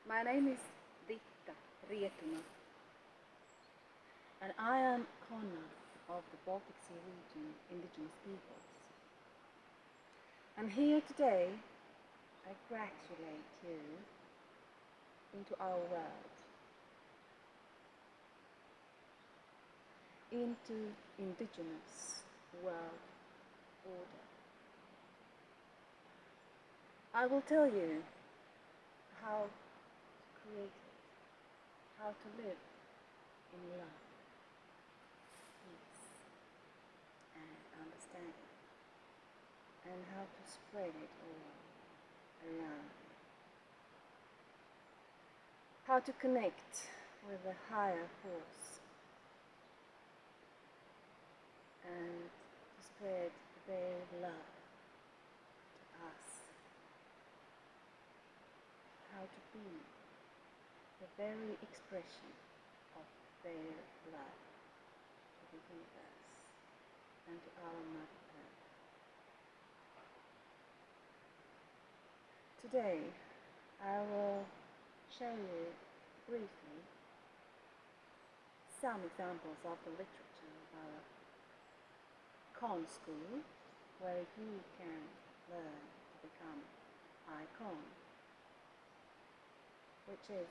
My name is Ditta, Rietuma, and I am Kona of the Baltic Sea region Indigenous peoples. I'm here today to congratulate you into our world, into Indigenous world order. I will tell you how to create it, how to live in love, peace, and understanding, and how to spread it all around. How to connect with a higher force and to spread their love to us. How to be the very expression of their love to the universe and to our Mother Earth. Today I will show you briefly some examples of the literature of our Con school, where you can learn to become icon, which is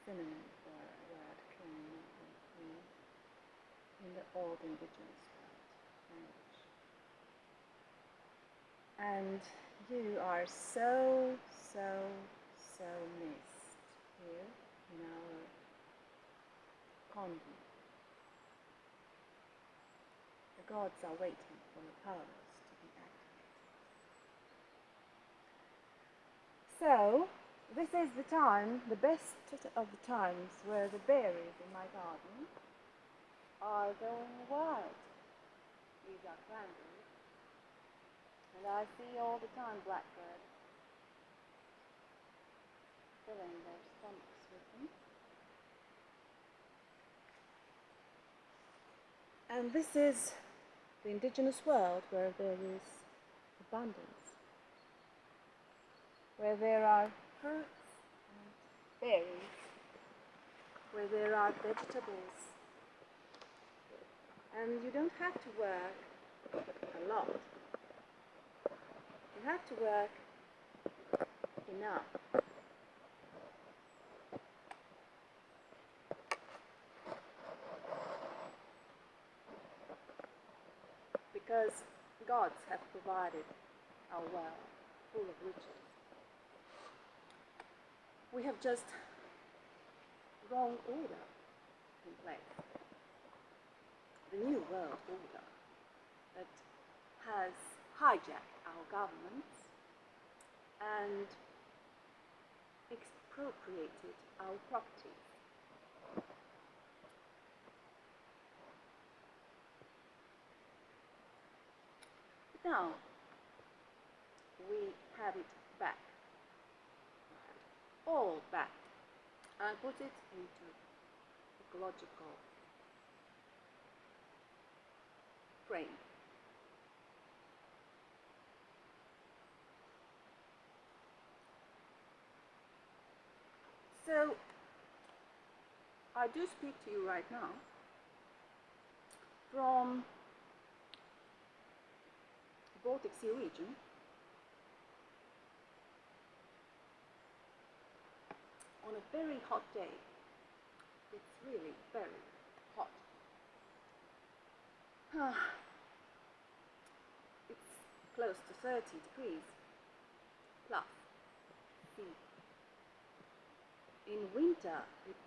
synonym for a word king and queen in the old Indigenous language. And you are so missed here in our convent. The gods are waiting for the powers to be activated. So, this is the time, the best of the times, where the berries in my garden are going wild. These are cranberries. And I see all the time blackbirds filling their stomachs with them. And this is the Indigenous world where there is abundance, where there are fruits and berries, where there are vegetables, and you don't have to work a lot. You have to work enough. Because gods have provided our world full of riches. We have just wrong order in place. The new world order that has hijacked our governments and expropriated our property. Now, we have it back. We have it all back. And put it into ecological frame. So, I do speak to you right now from the Baltic Sea region, on a very hot day. It's really very hot. It's close to 30 degrees plus C. In winter, it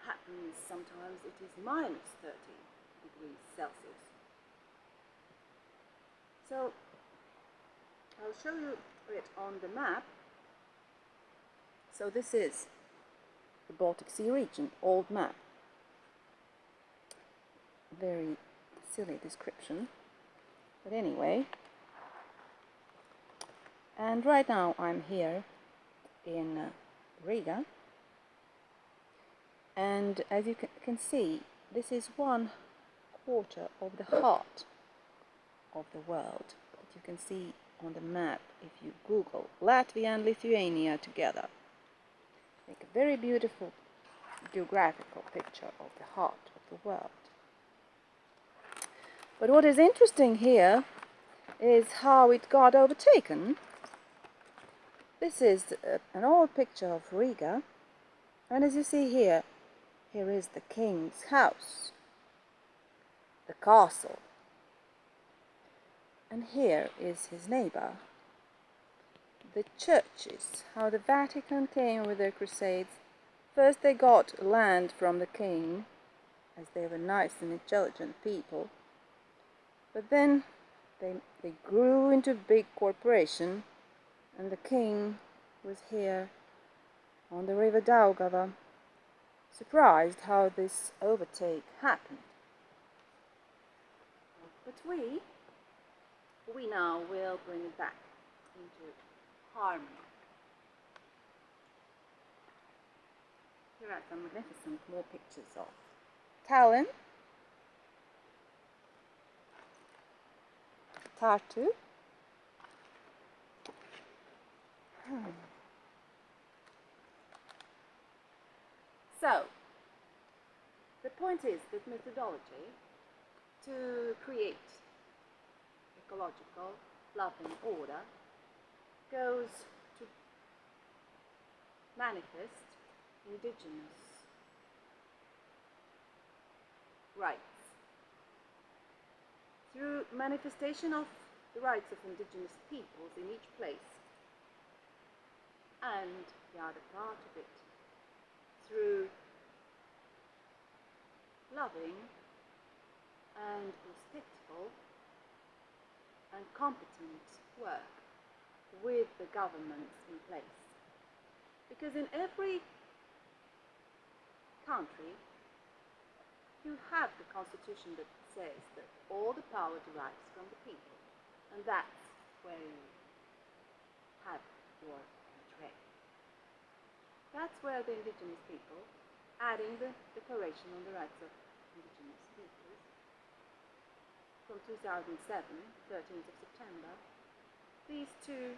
happens sometimes it is minus 30 degrees Celsius. So, I'll show you it on the map. So this is the Baltic Sea region, old map. Very silly description, but anyway. And right now I'm here in Riga, and as you can see, this is 1/4 of the heart of the world that you can see on the map if you Google Latvia and Lithuania together. make a very beautiful geographical picture of the heart of the world. But what is interesting here is how it got overtaken. This is an old picture of Riga, and as you see here, here is the king's house, the castle, and here is his neighbor, the churches, how the Vatican came with their crusades. First they got land from the king, as they were nice and intelligent people, but then they grew into a big corporation, and the king was here on the river Daugava, surprised how this overtake happened. But we now will bring it back into harmony. Here are some magnificent more pictures of Tallinn, Tartu, So, the point is that methodology to create ecological, loving order goes to manifest indigenous rights. Through manifestation of the rights of indigenous peoples in each place, and the other part of it, through loving and respectful and competent work with the governments in place. Because in every country you have the constitution that says that all the power derives from the people, and that's where you have your trade. That's where the indigenous people, adding the Declaration on the Rights of Indigenous Peoples from 2007, 13th of September, these two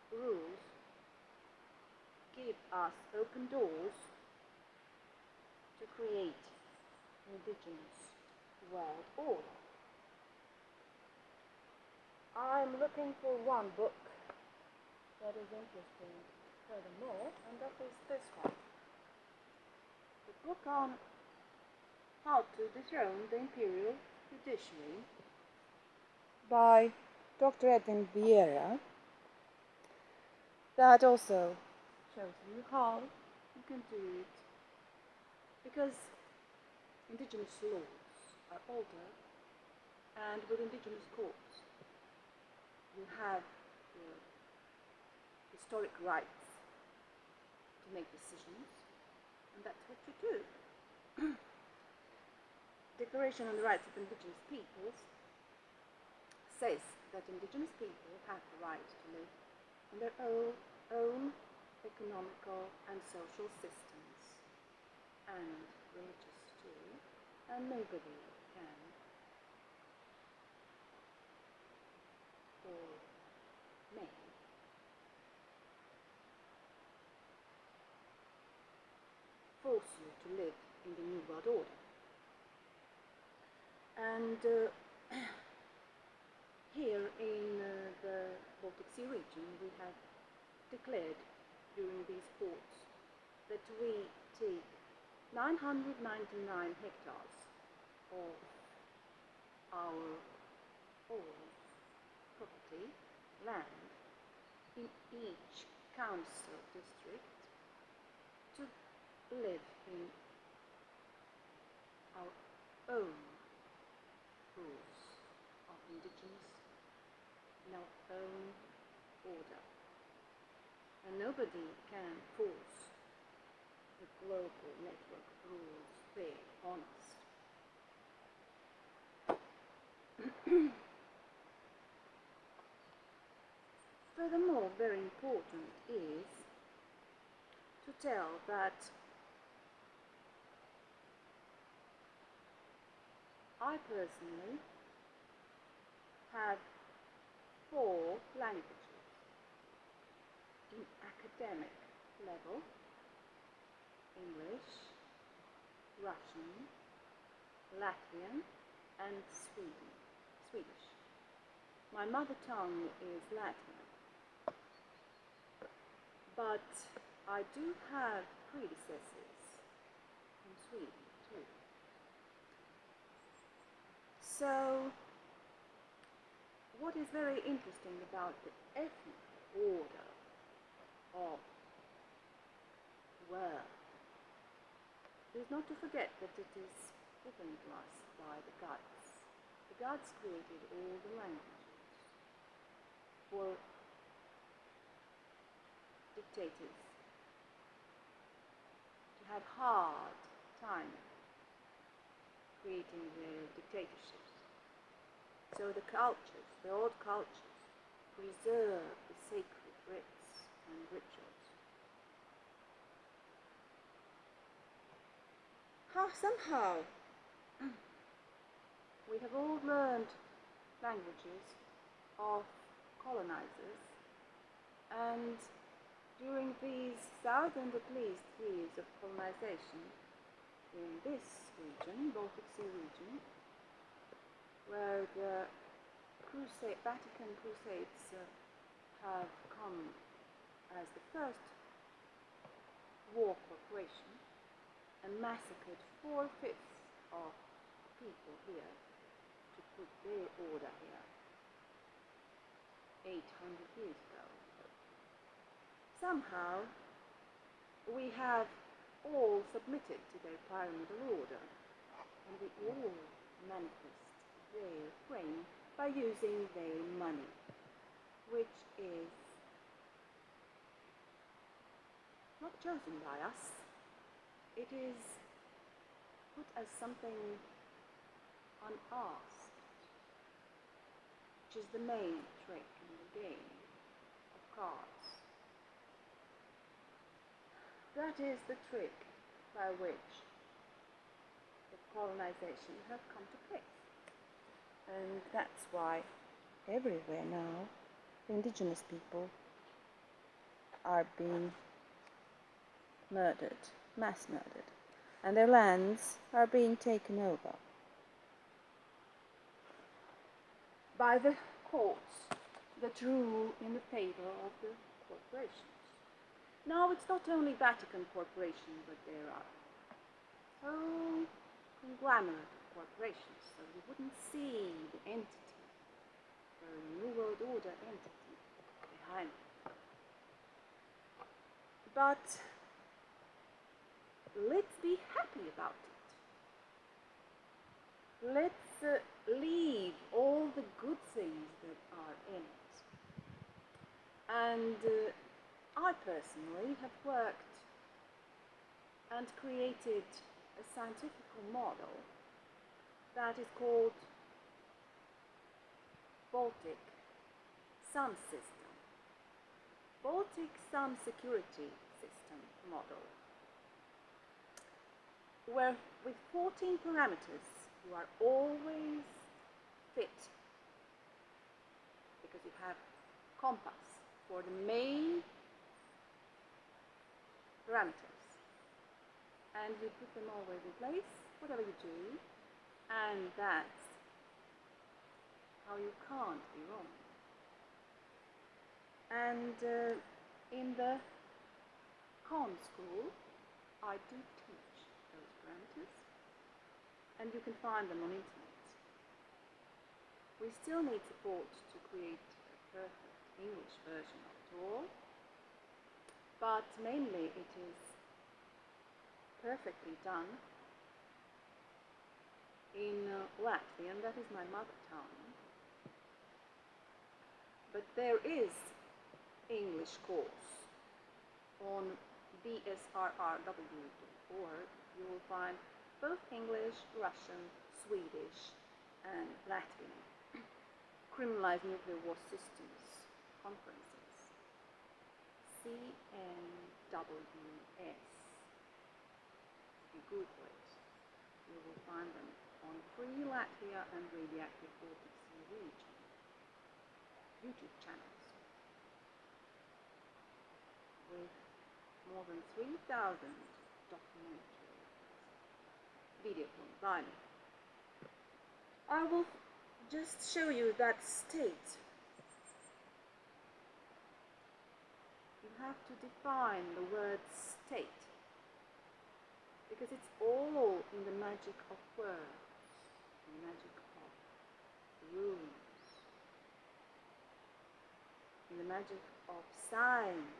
rules give us open doors to create an indigenous world order. I'm looking for one book that is interesting furthermore, and that is this one. The book on how to dethrone the imperial judiciary by Dr. Edwin Vieira. That also shows you how you can do it, because indigenous laws are older, and with indigenous courts you have the historic rights to make decisions, and that's what you do. Declaration on the Rights of Indigenous Peoples says that indigenous people have the right to live in their own economical and social systems, and religious too, and nobody can or may force you to live in the New World Order. And here in the Baltic Sea region, we have declared during these courts that we take 999 hectares of our own property, land, in each council district to live in our own rules of indigenous, in our own order. And nobody can force the global network of rules there on us. Furthermore, very important is to tell that I personally have 4 languages in academic level, English, Russian, Latvian, and Swedish. My mother tongue is Latvian, but I do have predecessors from Sweden too. So, what is very interesting about the ethnic order of the world is not to forget that it is given to us by the gods. The gods created all the languages for dictators to have hard time creating their dictatorships. So the cultures, the old cultures, preserve the sacred rites and rituals. Somehow we have all learned languages of colonizers, and during these thousand at least years of colonization in this region, Baltic Sea region, where the Vatican Crusades have come as the first war corporation and massacred 4/5 of people here to put their order here 800 years ago. Somehow we have all submitted to their pyramidal order, and we all manifest their frame by using their money, which is not chosen by us. It is put as something unasked, which is the main trick in the game of cards. That is the trick by which the colonization has come to place. And that's why everywhere now the indigenous people are being murdered, mass murdered, and their lands are being taken over by the courts that rule in the favor of the corporations. Now it's not only Vatican Corporation, but there are whole conglomerate of corporations, so you wouldn't see the entity, the New World Order entity behind it. But let's be happy about it. Let's leave all the good things that are in it. And I personally have worked and created a scientific model that is called Baltic Sun System, Baltic Sun Security System model, where with 14 parameters you are always fit, because you have compass for the main parameters, and you put them always in place, whatever you do, and that's how you can't be wrong. And in the con school, I do teach those parameters, and you can find them on internet. We still need support to create a perfect English version of it all, but mainly it is perfectly done in Latvian, that is my mother tongue. But there is English course on BSRRW.org. You will find both English, Russian, Swedish, and Latvian. Criminalized Nuclear War Systems conferences. CNWS. If you Google it, you will find them on Free Latvia and Radioactive Baltic Sea region YouTube channels with more than 3,000 documentary video film. I will just show you that state. You have to define the word state, because it's all in the magic of words, the magic of rules, in the magic of science.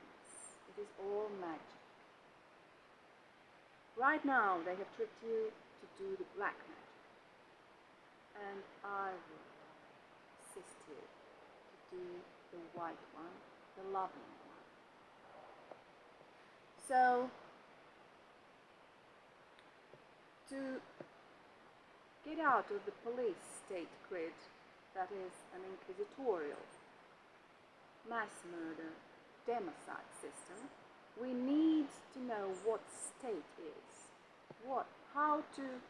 It is all magic. Right now they have tricked you to do the black magic, and I will assist you to do the white one, the loving one. So, to get out of the police state grid, that is an inquisitorial mass murder democide system, we need to know what state is, how to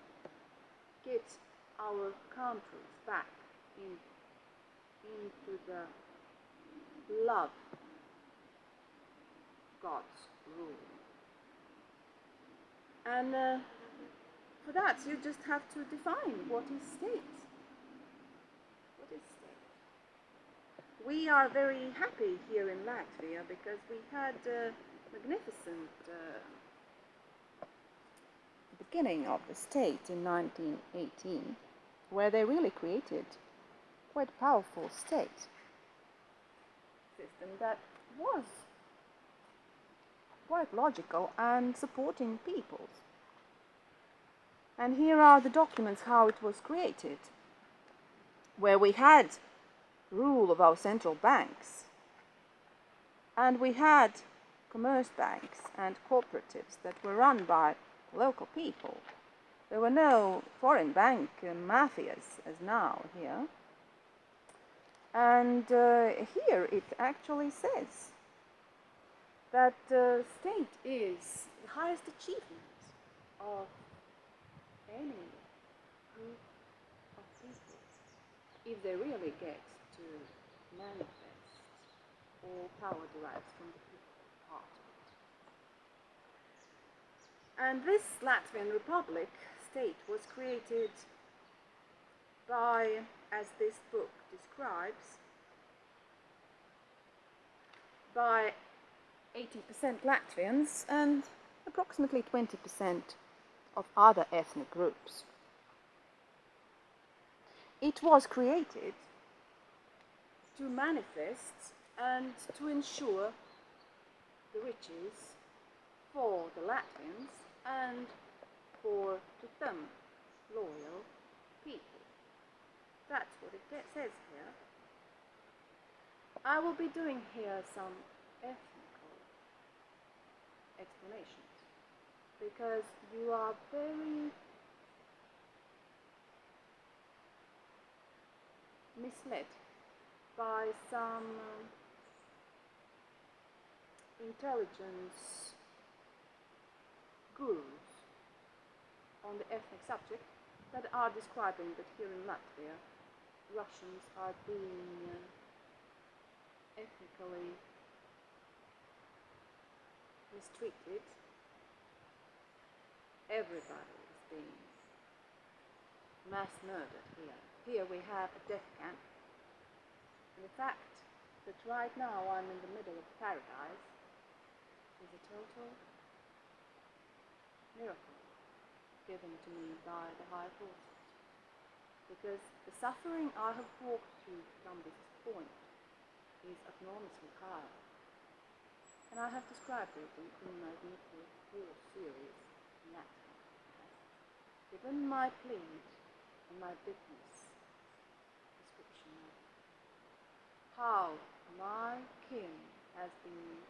get our countries back into the love God's rule. And for that, you just have to define what is state. What is state? We are very happy here in Latvia because we had a magnificent beginning of the state in 1918, where they really created quite a powerful state system that was quite logical and supporting peoples. And here are the documents how it was created, where we had rule of our central banks, and we had commerce banks and cooperatives that were run by local people. There were no foreign bank mafias as now here. And here it actually says that state is the highest achievement of any group of people if they really get to manifest all power derives from the people part of it. And this Latvian Republic state was created by, as this book describes, by 80% Latvians and approximately 20% of other ethnic groups. It was created to manifest and to ensure the riches for the Latvians and for to them loyal people. That's what it says here. I will be doing here some ethnical explanations because you are very misled by some intelligence gurus on the ethnic subject that are describing that here in Latvia Russians are being ethnically mistreated. Everybody is being mass murdered here. Here we have a death camp. And the fact that right now I'm in the middle of paradise is a total miracle given to me by the high forces. Because the suffering I have walked through from this point is enormously high. And I have described it in my beautiful 4 series in Latin. Given my plea and my witness description of how my kin has been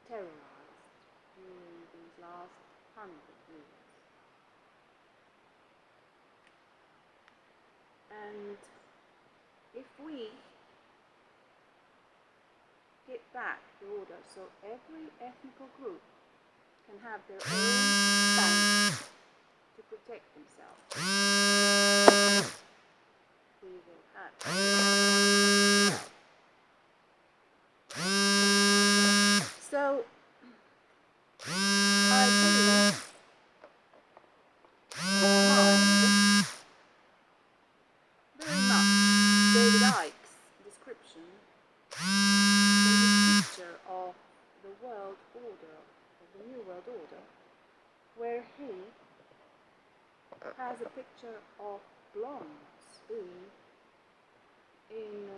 terrorized during these last 100 years. And if we get back the order so every ethnical group can have their own bank to protect themselves, we will have so in his picture of the world order, of the new world order, where he has a picture of blondes being in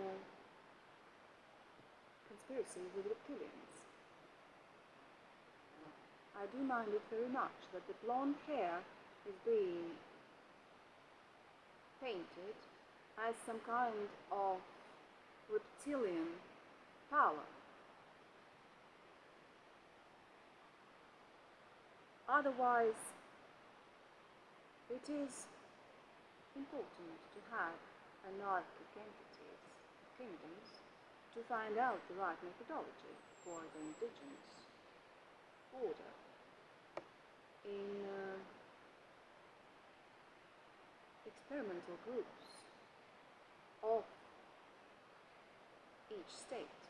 conspiracy with reptilians. I do mind it very much that the blonde hair is being painted as some kind of reptilian power. Otherwise, it is important to have anarchic entities, kingdoms, to find out the right methodology for the indigenous order in experimental groups of each state.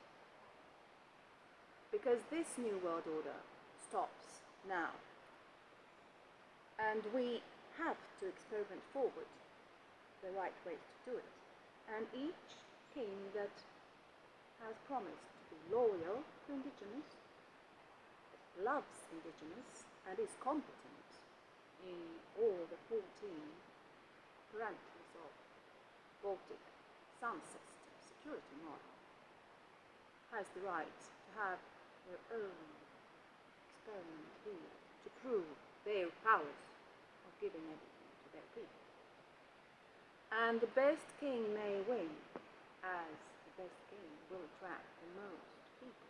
Because this new world order stops now, and we have to experiment forward the right way to do it. And each king that has promised to be loyal to Indigenous, loves Indigenous, and is competent in all the 14 parameters of Baltic Sun System security model, has the right to have their own experiment here to prove their powers of giving everything to their people. And the best king may win, as the best king will attract the most people.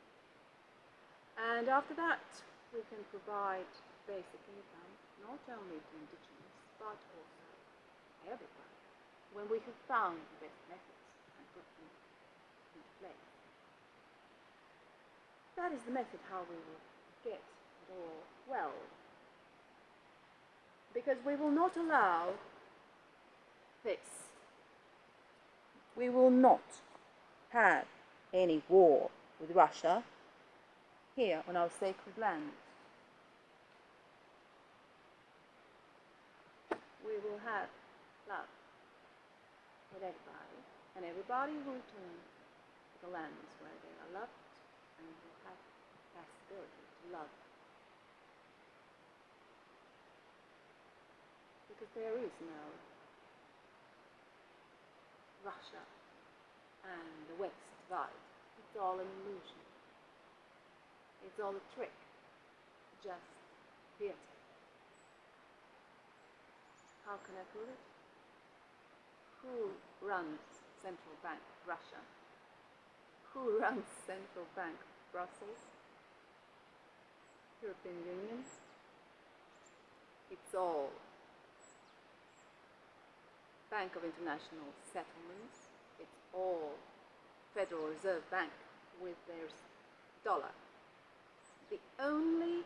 And after that, we can provide basic income, not only to Indigenous, but also everybody, when we have found the best methods and put them into place. That is the method how we will get it all well. Because we will not allow this. We will not have any war with Russia here on our sacred land. We will have love with everybody, and everybody will return to the lands where they are loved and will have the possibility to love. Because there is no Russia and the West divide. It's all an illusion. It's all a trick. Just theater. How can I put it? Who runs Central Bank Russia? Who runs Central Bank Brussels? European Union? It's all Bank of International Settlements. It's all Federal Reserve Bank with their dollar. The only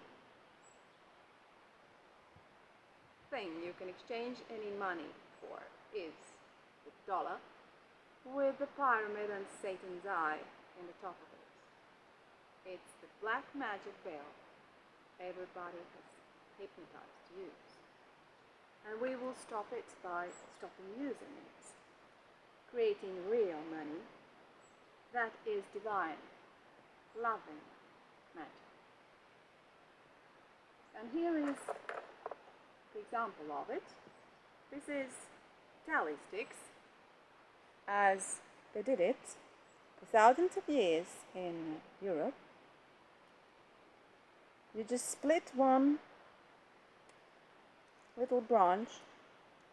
thing you can exchange any money for is the dollar, with the pyramid and Satan's eye in the top of it. It's the black magic bell everybody has hypnotized to use. And we will stop it by stopping using it, creating real money that is divine, loving magic. And here is the example of it. This is tally sticks, as they did it for thousands of years in Europe. You just split one little branch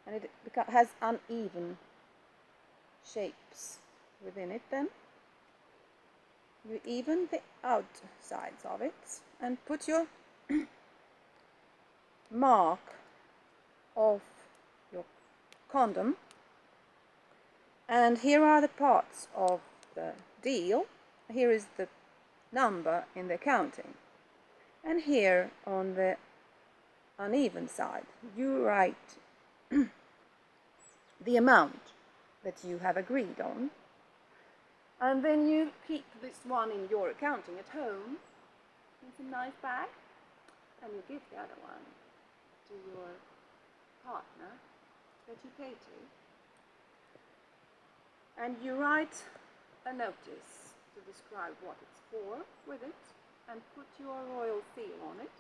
and it has uneven shapes within it. Then you even the outsides of it and put your mark of your condom, and here are the parts of the deal. Here is the number in the counting, and here on the uneven side you write the amount that you have agreed on, and then you keep this one in your accounting at home in some nice bag, and you give the other one to your partner that you pay to, and you write a notice to describe what it's for with it and put your royal seal on it,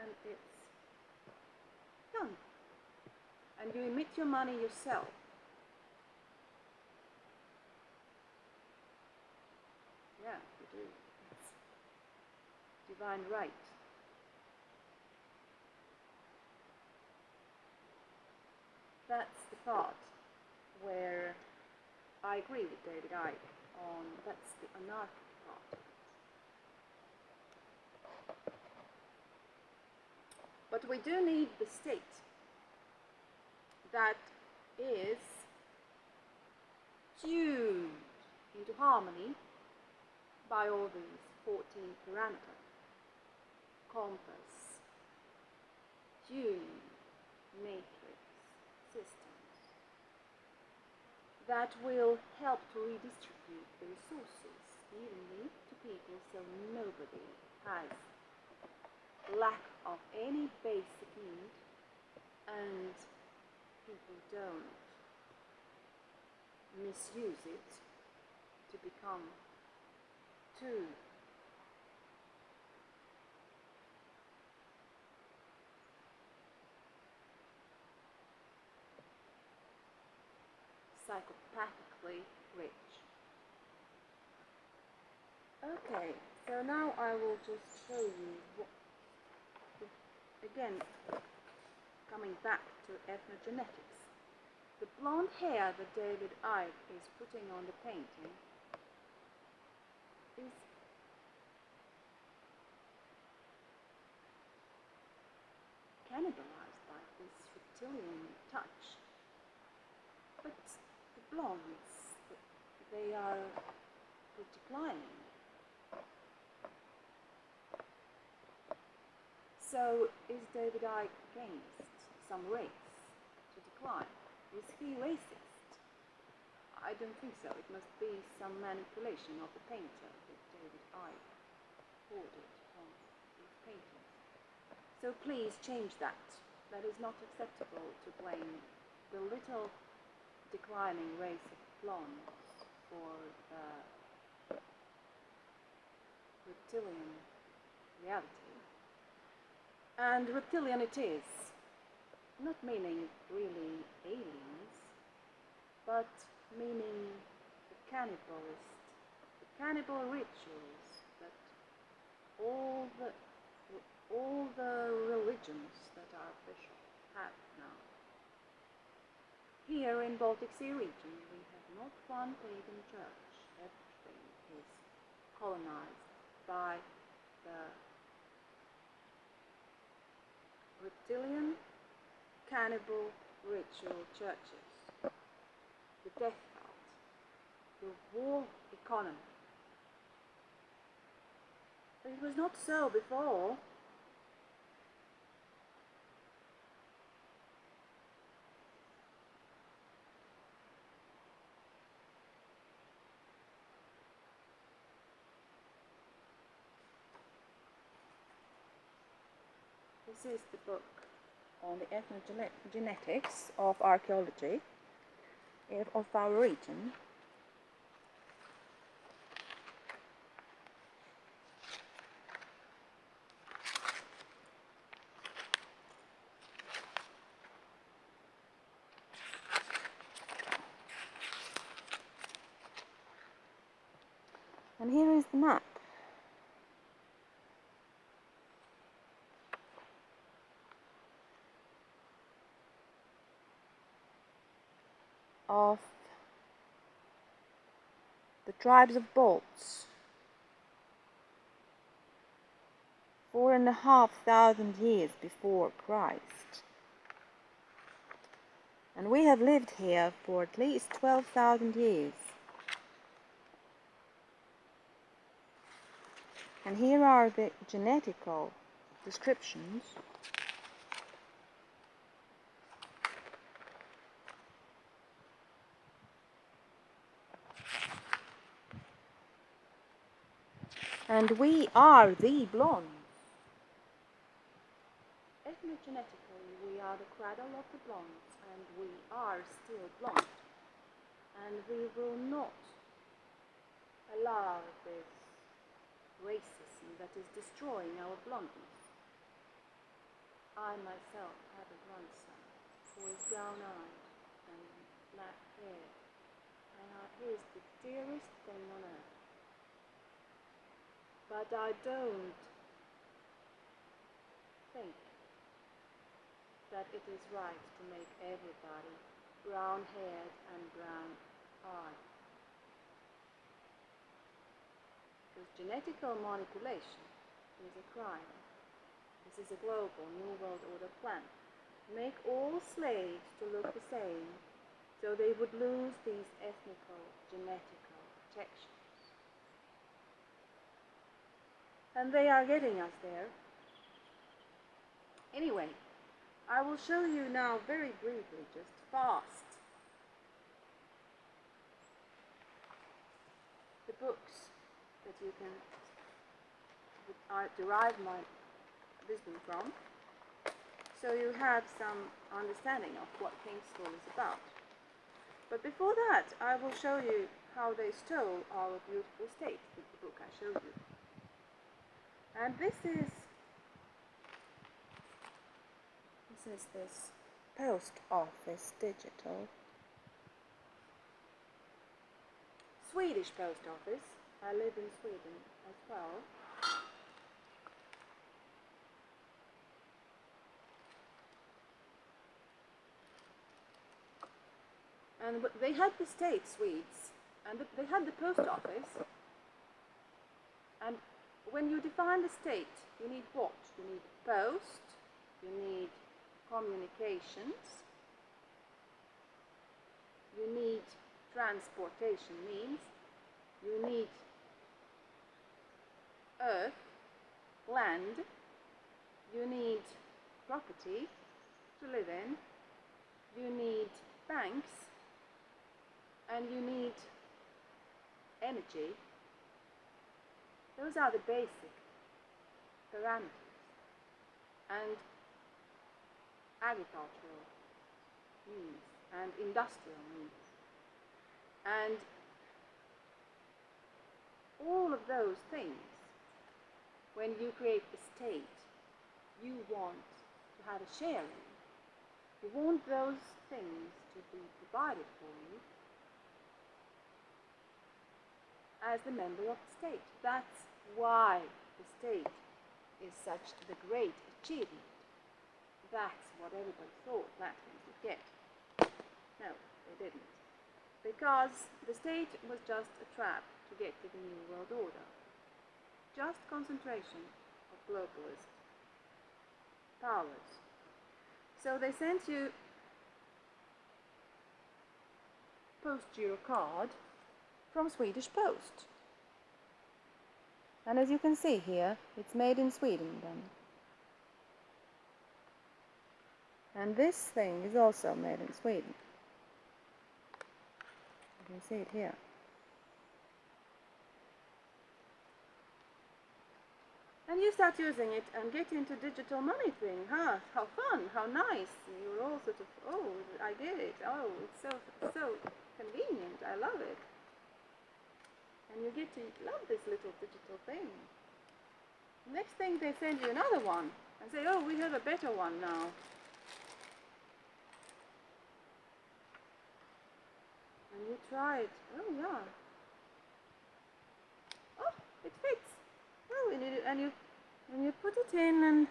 and it's done. And you emit your money yourself. Yeah, you do. It's divine right. That's the part where I agree with David Icke on, that's the anarchic part. But we do need the state that is tuned into harmony by all these 14 parameter compass, tune, matrix systems that will help to redistribute the resources evenly to people so nobody has lack of any basic need and people don't misuse it to become too psychopathically rich. Okay, so now I will just show you what, again, coming back to ethnogenetics. The blonde hair that David Icke is putting on the painting is cannibalized by this reptilian touch. But the blondes, they are declining. So is David Icke against some race to decline? Is he racist? I don't think so. It must be some manipulation of the painter that David Icke ordered on these paintings. So please change that. That is not acceptable to blame the little declining race of blondes for the reptilian reality. And reptilian it is, not meaning really aliens, but meaning the cannibal rituals that all the religions that are official have now. Here in Baltic Sea region we have not one pagan church. Everything is colonized by the reptilian, cannibal, ritual churches, the death cult, the war economy. But it was not so before. This is the book on the ethnogenetics of archaeology of our region. And here is the map. Of the tribes of Balts, 4,500 years before Christ. And we have lived here for at least 12,000 years. And here are the genetical descriptions and we are the blondes. Ethnogenetically, we are the cradle of the blondes, and we are still blonde. And we will not I love this racism that is destroying our blondness. I myself have a grandson who is brown-eyed and black-haired, and he is the dearest thing on earth. But I don't think that it is right to make everybody brown-haired and brown-eyed. Because genetical manipulation is a crime. This is a global New World Order plan. Make all slaves to look the same, so they would lose these ethnical, genetical protections. And they are getting us there. Anyway, I will show you now very briefly, just fast, the books that you can derive my wisdom from, so you have some understanding of what King School is about. But before that, I will show you how they stole our beautiful state with the book I showed you. And this is this post office digital. Swedish post office. I live in Sweden as well. And they had the state Swedes, and they had the post office. And when you define the state, you need what? You need post, you need communications, you need transportation means, you need earth, land, you need property to live in, you need banks, and you need energy. Those are the basic parameters. And agricultural needs and industrial needs. And all of those things, when you create a state, you want to have a share in. You want those things to be provided for you as the member of the state. That's why the state is such the great achievement. That's what everybody thought Latvians would get. No, they didn't. Because the state was just a trap to get to the New World Order. Just concentration of globalist powers. So they sent you post-giro card from Swedish Post. And as you can see here, it's made in Sweden then. And this thing is also made in Sweden. You can see it here. And you start using it and get into digital money thing. Huh? How fun, how nice. You're all sort of, oh, I get it. Oh, it's so convenient. I love it. And you get to love this little digital thing. Next thing they send you another one and say, oh, we have a better one now. And you try it. Oh, yeah. Oh, it fits. Oh, and you put it in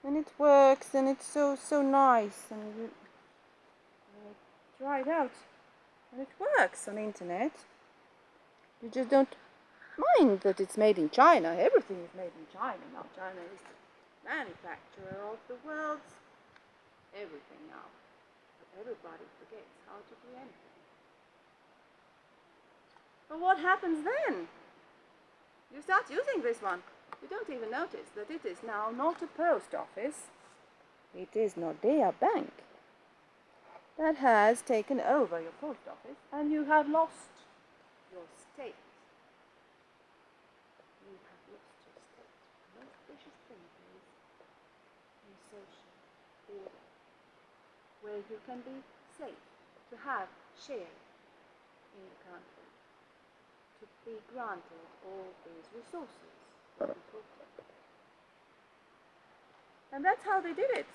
and it works and it's so nice and you try it out and it works on the internet. You just don't mind that it's made in China. Everything is made in China now. China is the manufacturer of the world's everything now. But everybody forgets how to do anything. But what happens then? You start using this one. You don't even notice that it is now not a post office. It is Nordea Bank that has taken over your post office, and you have lost your state. You have lost your state. The most precious thing is in social order, where you can be safe to have share in the country. to be granted all these resources that we talked about. And that's how they did it.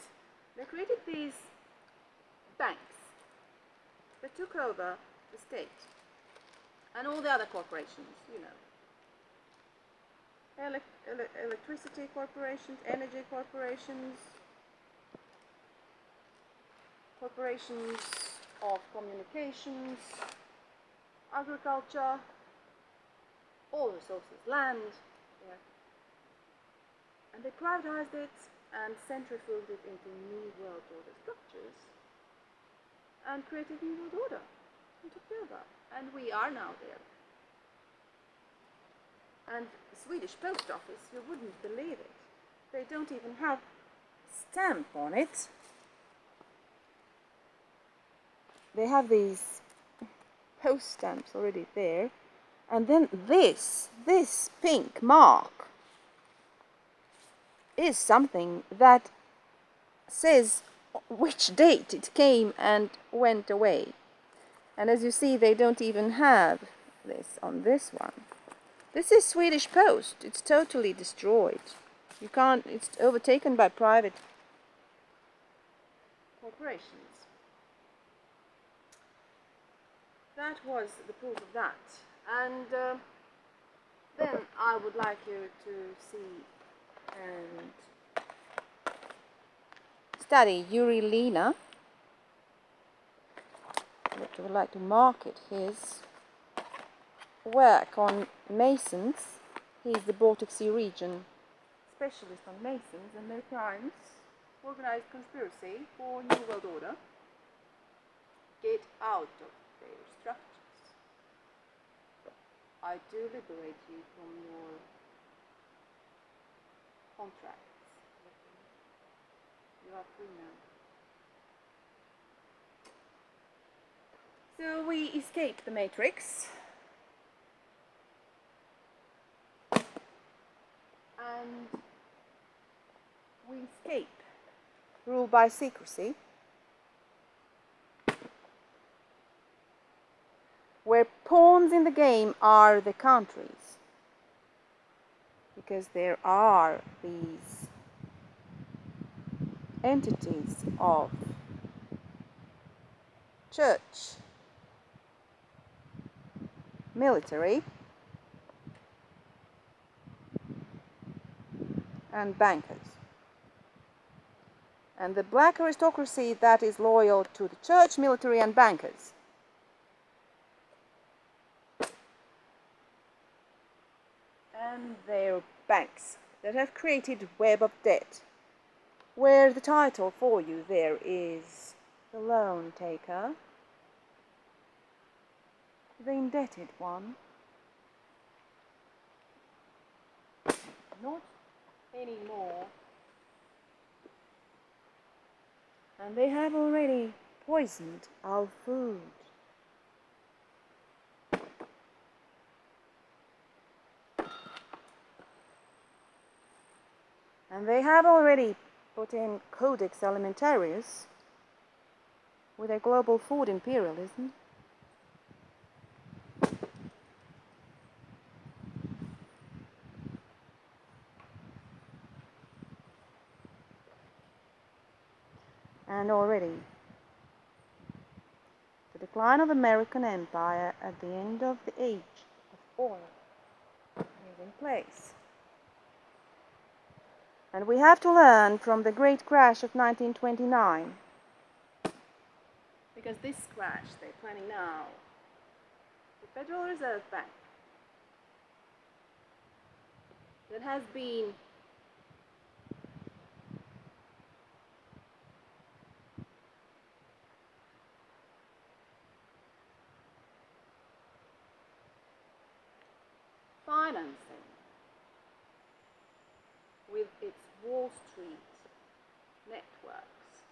They created these banks that took over the state and all the other corporations, you know. Electricity corporations, energy corporations, corporations of communications, agriculture, all resources, land, yeah. And they privatized it and centrifuged it into new world order structures and created new world order and took over. And we are now there. And the Swedish post office, you wouldn't believe it. They don't even have a stamp on it. They have these post stamps already there. And then this pink mark is something that says which date it came and went away. And as you see, they don't even have this on this one. This is Swedish Post. It's totally destroyed. You can't, it's overtaken by private corporations. That was the proof of that. And then I would like you to see and study Yuri Lina. I would like to market his work on Masons. He's the Baltic Sea region specialist on Masons and their crimes, organized conspiracy for New World Order. Get out of their structures. I do liberate you from your contracts. You are free now. So we escape the Matrix. And we escape rule by secrecy, where pawns in the game are the countries, because there are these entities of church, military, and bankers. And the black aristocracy that is loyal to the church, military, and bankers. And their banks that have created web of debt, where the title for you there is the loan taker, the indebted one, not anymore. And they have already poisoned our food. And they have already put in Codex Alimentarius with their global food imperialism. And already the decline of American empire at the end of the age of oil is in place. And we have to learn from the great crash of 1929. Because this crash they're planning now, the Federal Reserve Bank, that has been financing with its Wall Street networks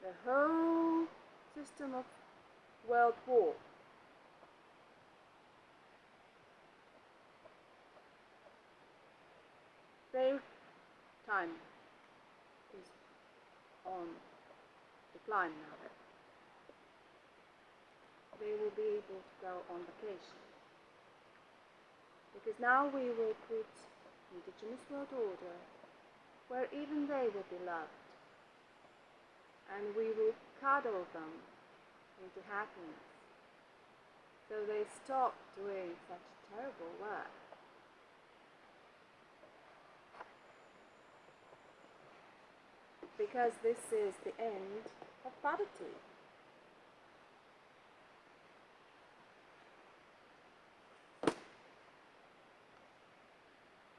the whole system of world war. Their time is on decline now. They will be able to go on vacation Because now we will put Indigenous world order where even they will be loved, and we will cuddle them into happiness so they stop doing such terrible work. Because this is the end of poverty.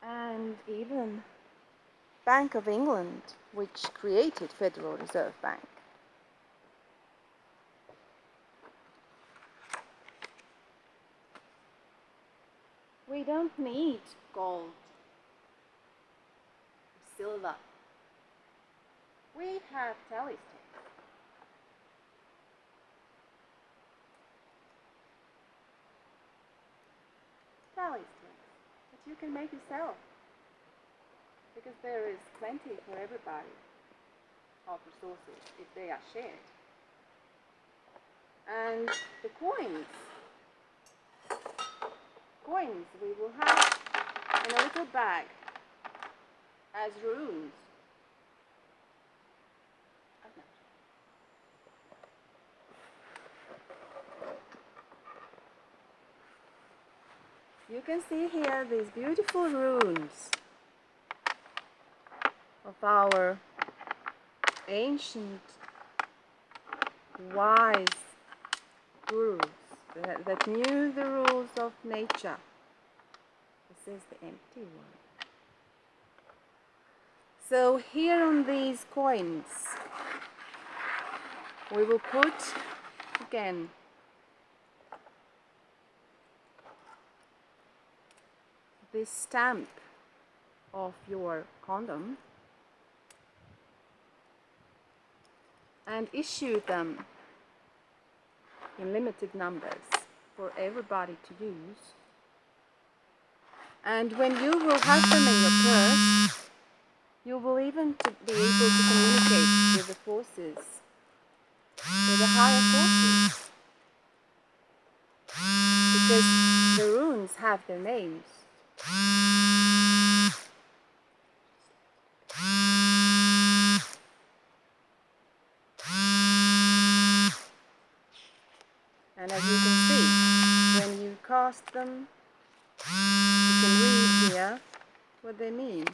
And even Bank of England, which created Federal Reserve Bank, we don't need gold, silver. We have tally sticks. Tally sticks that you can make yourself, because there is plenty for everybody of resources if they are shared. And the coins we will have in a little bag as runes. You can see here these beautiful runes of our ancient wise gurus that knew the rules of nature. This is the empty one. So here on these coins we will put again this stamp of your condom and issue them in limited numbers for everybody to use. And when you will have them in your purse, you will even be able to communicate with the forces, with the higher forces, because the runes have their names. And as you can see, when you cast them, you can read here what they mean.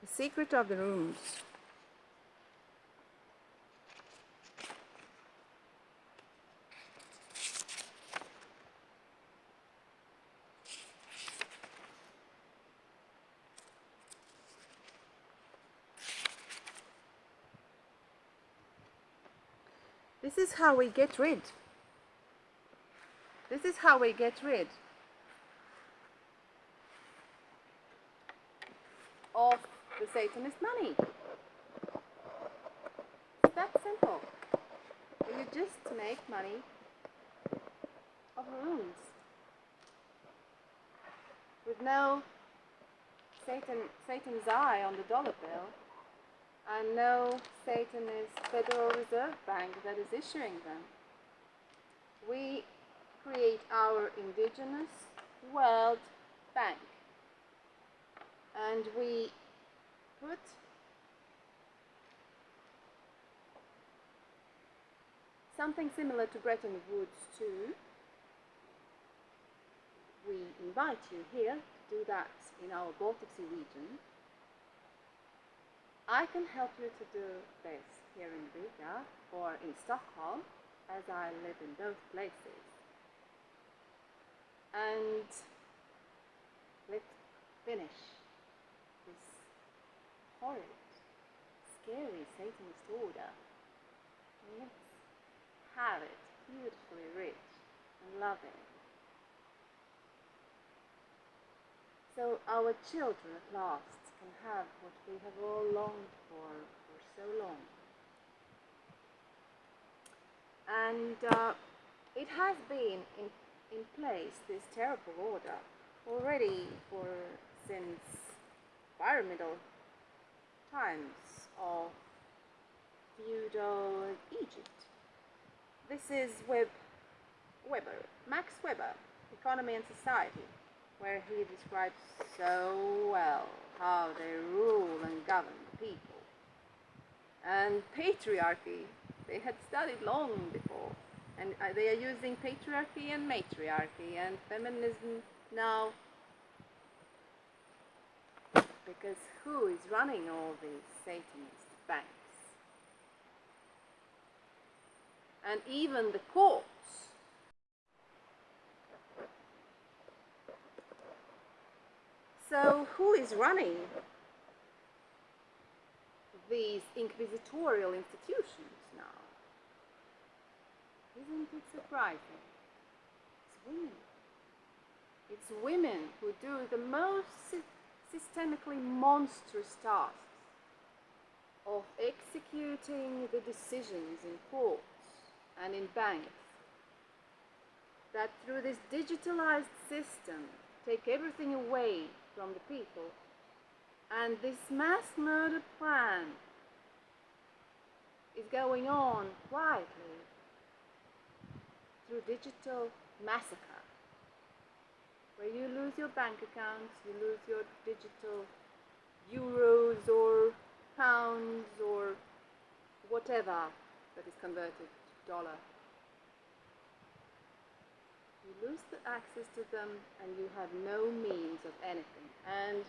The secret of the runes. This is how we get rid. This is how we get rid of the Satanist money. It's that simple. You just make money of runes with no Satan's eye on the dollar bill, and no Satanist Federal Reserve Bank that is issuing them. We create our Indigenous World Bank, and we put something similar to Bretton Woods too. We invite you here to do that in our Baltic Sea region. I can help you to do this here in Riga or in Stockholm, as I live in both places. And let's finish this horrid, scary Satanist order. Let's have it beautifully rich and loving. So our children at last can have what we have all longed for so long. And it has been in place, this terrible order, already since pyramidal times. of feudal Egypt. This is Weber, Max Weber, Economy and Society, where he describes so well how they rule and govern the people. And patriarchy, they had studied long before, and they are using patriarchy and matriarchy and feminism now, because who is running all these Satanist banks? And even the courts. So who is running these inquisitorial institutions now? Isn't it surprising? It's women. It's women who do the most systemically monstrous tasks of executing the decisions in courts and in banks, that through this digitalized system take everything away from the people. And this mass murder plan is going on quietly through digital massacre, where you lose your bank accounts, you lose your digital euros or pounds or whatever that is converted to dollar. You lose the access to them and you have no means of anything. And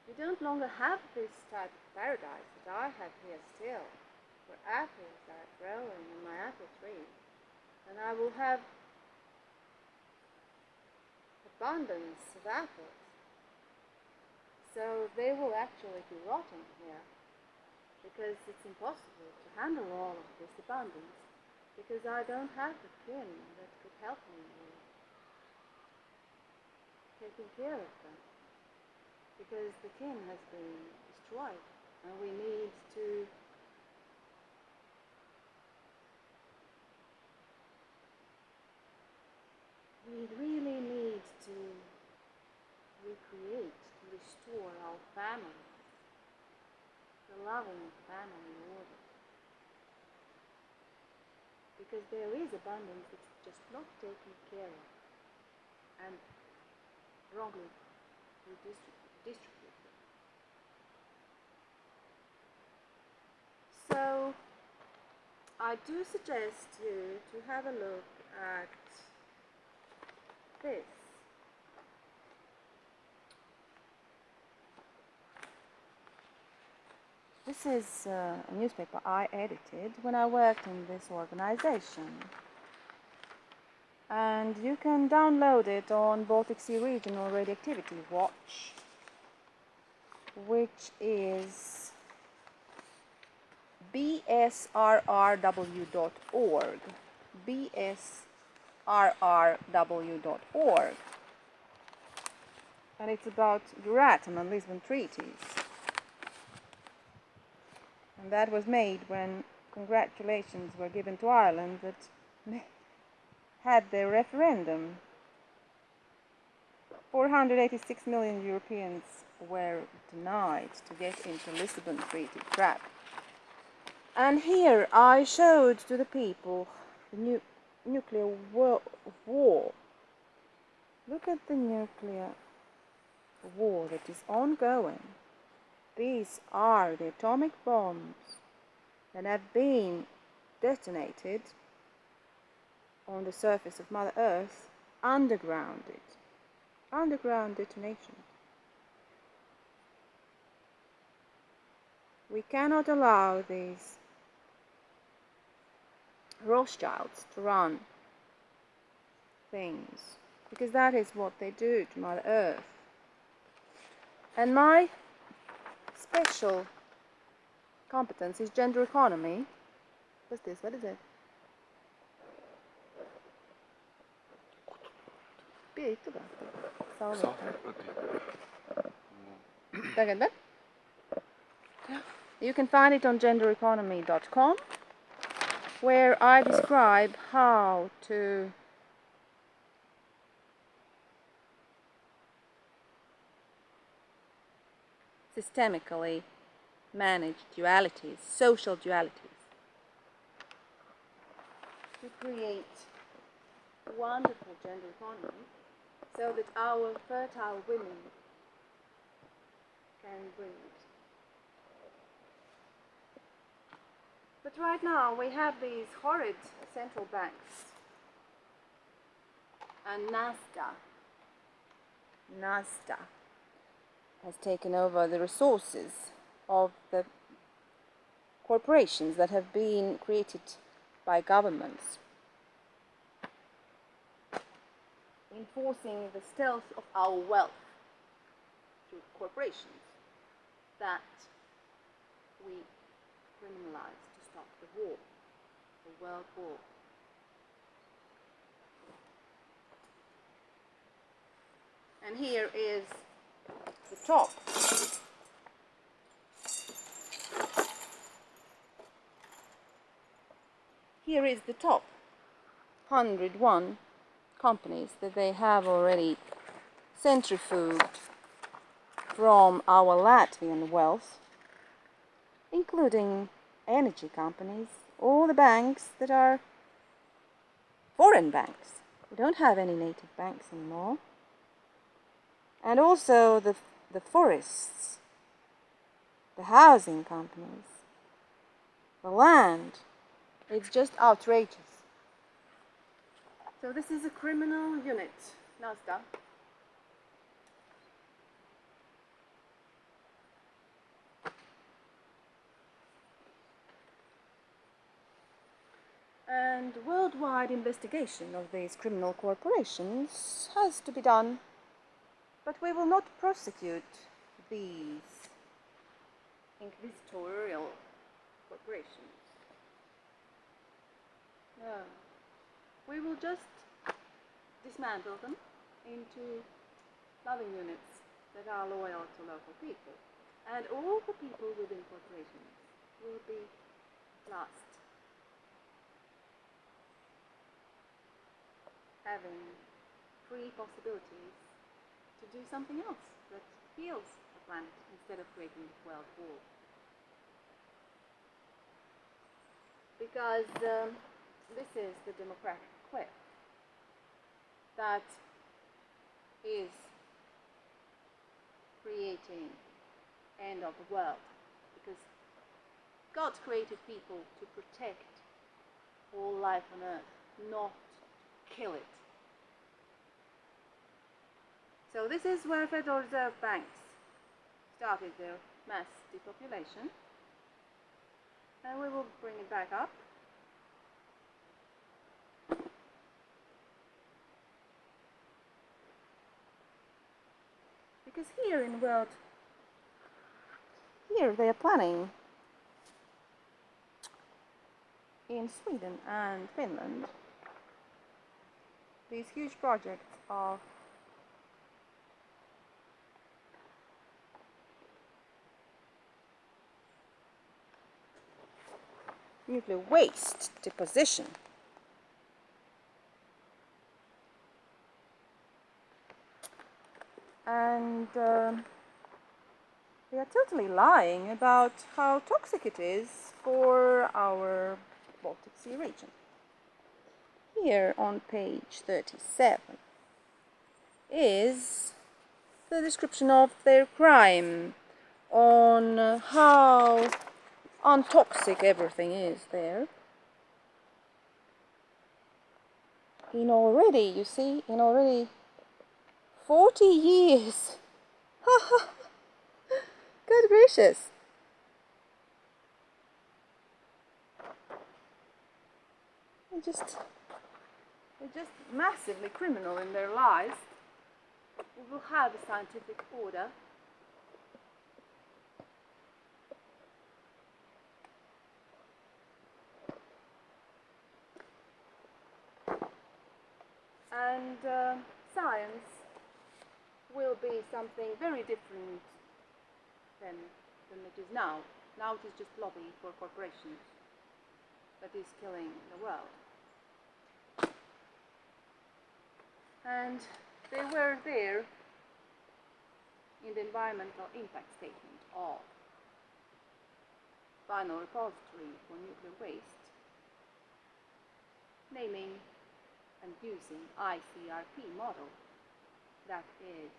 you don't longer have this type of paradise that I have here still, where apples are growing on my apple tree. And I will have abundance of apples. So they will actually be rotting here, because it's impossible to handle all of this abundance, because I don't have the kin that could help me with taking care of them, because the kin has been destroyed, and we really need to recreate, to restore our family, the loving family order. Because there is abundance that's just not taken care of and wrongly distributed. So I do suggest you to have a look at this. This is a newspaper I edited when I worked in this organization. And you can download it on Baltic Sea Regional Radioactivity Watch, which is bsrrw.org. bsrrw.org. And it's about the Rietuma and Lisbon treaties. And that was made when congratulations were given to Ireland that had their referendum. 486 million Europeans were denied to get into Lisbon Treaty trap. And here I showed to the people the nuclear war. Look at the nuclear war that is ongoing. These are the atomic bombs that have been detonated on the surface of Mother Earth, underground detonation. We cannot allow these Rothschilds to run things, because that is what they do to Mother Earth. And my special competence is gender economy. What's this? What is it? You can find it on gendereconomy.com, where I describe how to systemically manage dualities, social dualities, to create a wonderful gender economy so that our fertile women can breed. But right now we have these horrid central banks and NASDA has taken over the resources of the corporations that have been created by governments, enforcing the stealth of our wealth through corporations that we criminalize to stop the war, the world war. And here is the top. Here is the top 101 companies that they have already centrifuged from our Latvian wealth, including energy companies, all the banks that are foreign banks. We don't have any native banks anymore. And also the forests, the housing companies, the land. It's just outrageous. So this is a criminal unit, NASDA. And worldwide investigation of these criminal corporations has to be done. But we will not prosecute these inquisitorial corporations. No. We will just dismantle them into loving units that are loyal to local people. And all the people within corporations will be lost, having free possibilities to do something else that heals the planet instead of creating the world war. Because this is the democratic cliff that is creating end of the world. Because God created people to protect all life on earth, not kill it. So this is where Federal Reserve banks started their mass depopulation, and we will bring it back up. Because here in the world, here they are planning in Sweden and Finland these huge projects of nuclear waste deposition. And they are totally lying about how toxic it is for our Baltic Sea region. Here on page 37 is the description of their crime on how untoxic everything is there. In already, you see, in already 40 years. Good gracious. They're just massively criminal in their lives. We will have a scientific order. And science will be something very different than it is now. Now it is just lobby for corporations that is killing the world. And they were there in the environmental impact statement of final repository for nuclear waste, naming and using ICRP model. That is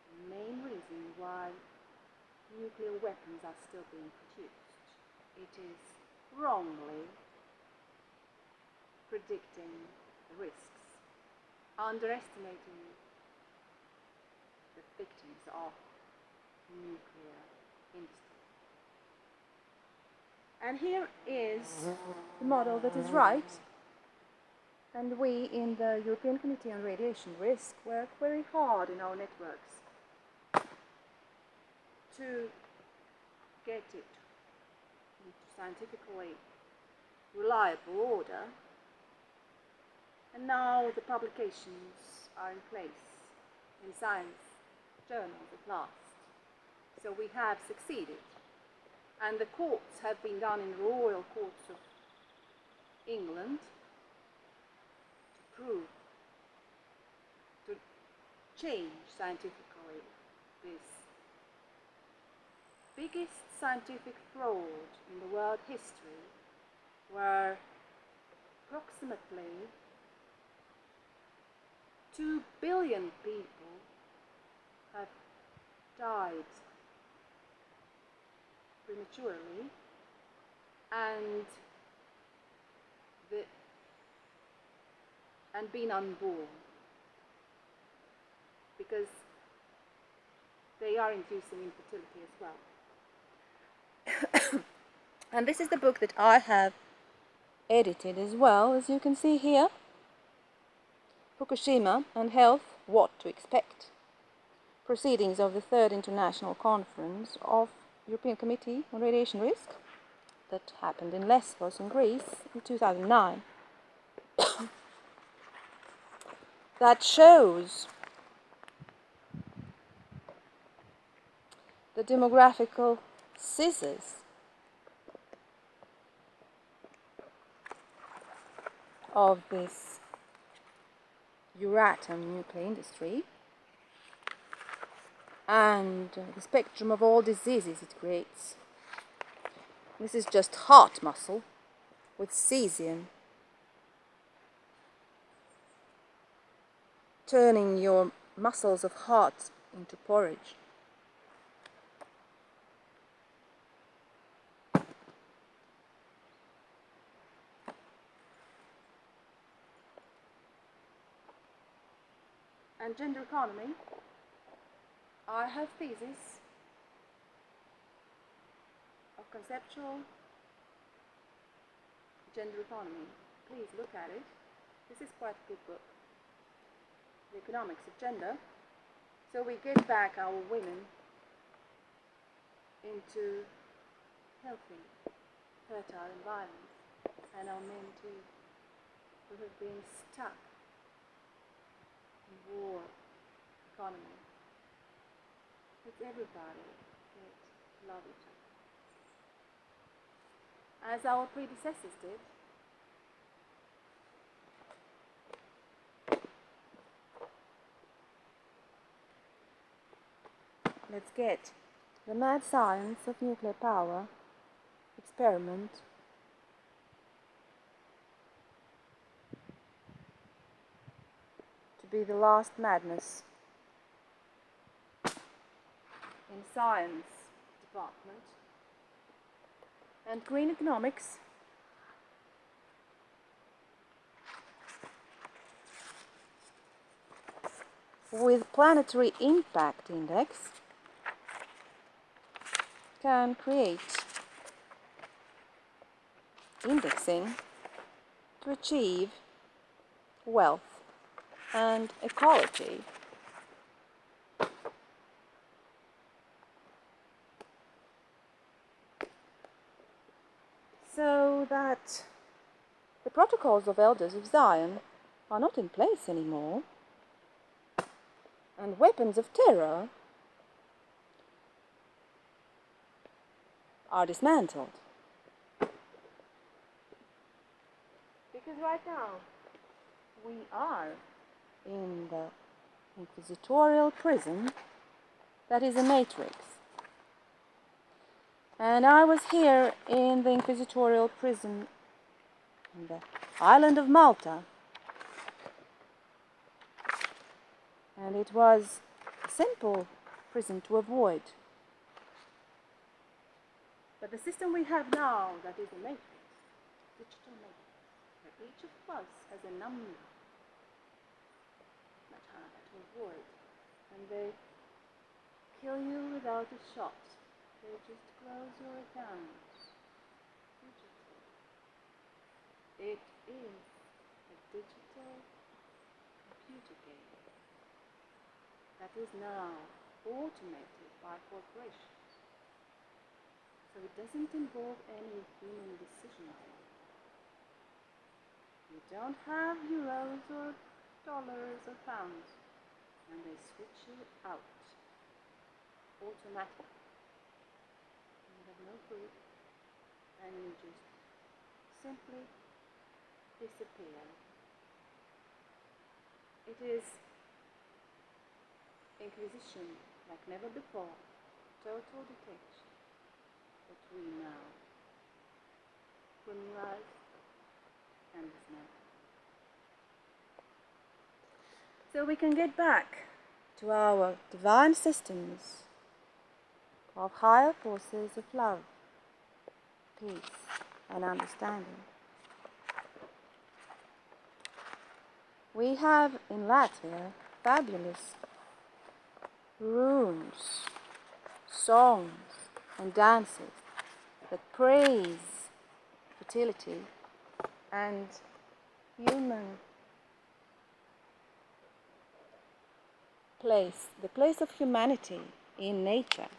the main reason why nuclear weapons are still being produced. It is wrongly predicting the risks, underestimating the victims of nuclear industry. And here is the model that is right. And we in the European Committee on Radiation Risk work very hard in our networks to get it into scientifically reliable order. And now the publications are in place in science journals at last. So we have succeeded. And the courts have been done in the Royal Courts of England to prove, to change scientifically this biggest scientific fraud in the world history, where approximately 2 billion people have died prematurely, and been unborn because they are inducing infertility as well. And this is the book that I have edited as well, as you can see here. Fukushima and Health, What to Expect. Proceedings of the Third International Conference of European Committee on Radiation Risk that happened in Lesbos in Greece in 2009. That shows the demographical scissors of this Euratom nuclear industry and the spectrum of all diseases it creates. This is just heart muscle with cesium, turning your muscles of heart into porridge. And gender economy, I have thesis of conceptual gender economy. Please look at it. This is quite a good book. The economics of gender. So we get back our women into healthy, fertile environments, and our men too, who have been stuck in war economy. It's everybody that love each other, as our predecessors did. Let's get the mad science of nuclear power experiment to be the last madness in science department, and green economics with planetary impact index can create indexing to achieve wealth and ecology. So that the protocols of Elders of Zion are not in place anymore, and weapons of terror are dismantled. Because right now we are in the inquisitorial prison that is a matrix. And I was here in the inquisitorial prison on the island of Malta. And it was a simple prison to avoid. But the system we have now, that is a matrix, digital matrix, where each of us has a number that hard to avoid. And they kill you without a shot. They just close your account digitally. It is a digital computer game that is now automated by corporations. So it doesn't involve any human decision-making. You don't have euros or dollars or pounds, and they switch you out automatically. You have no proof, and you just simply disappear. It is inquisition like never before, total detection. That we now criminalize and dismantle. So we can get back to our divine systems of higher forces of love, peace, and understanding. We have in Latvia fabulous rooms, songs, and dances that praise fertility and human place, the place of humanity in nature.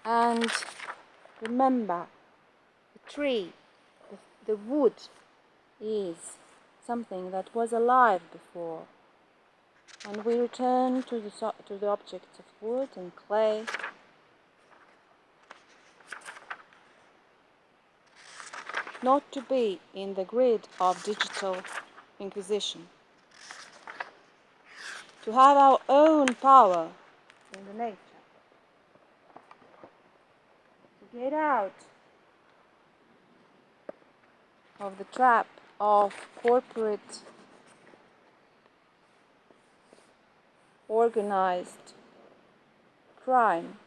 And remember, the tree, the wood is something that was alive before. And we return to the objects of wood and clay. Not to be in the grid of digital inquisition. To have our own power in the nature. To get out of the trap of corporate organized crime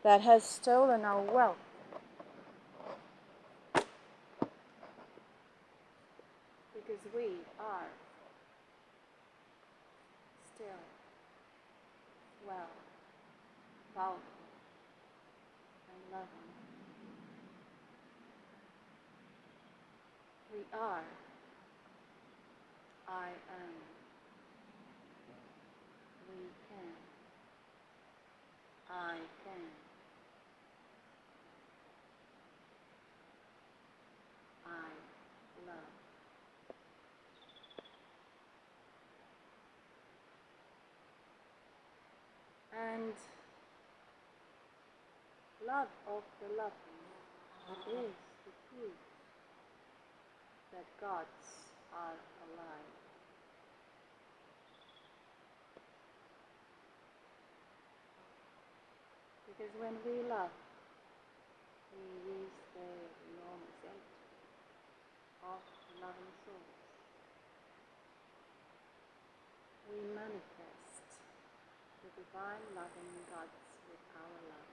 that has stolen our wealth. Because we are still well, powerful, and loving. We are, I am, we can, I can, I love. And love of the loving is the proof that gods are alive. Because when we love, we use the enormous energy of loving souls. We manifest the divine loving gods with our love.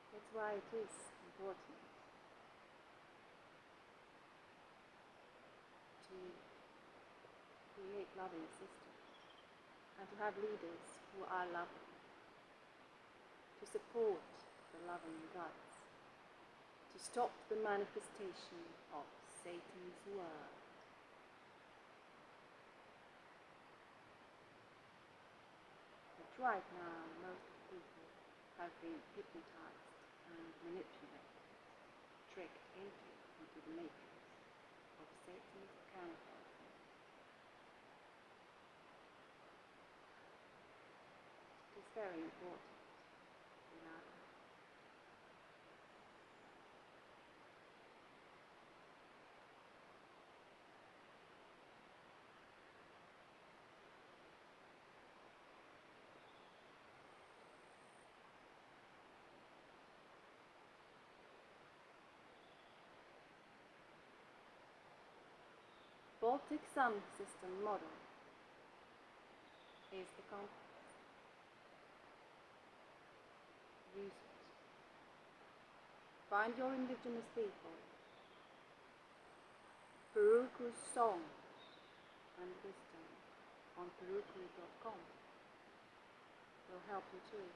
That's why it is important to create loving systems and to have leaders who are loving, to support the loving gods, to stop the manifestation of Satan's word. But right now, most people have been hypnotized and manipulated, tricked into the matrix of Satan's counterfeit. It is very important. Baltic Sun System model is the compass. Use it. Find your indigenous people. Puruku's song and wisdom on puruku.com will help you too.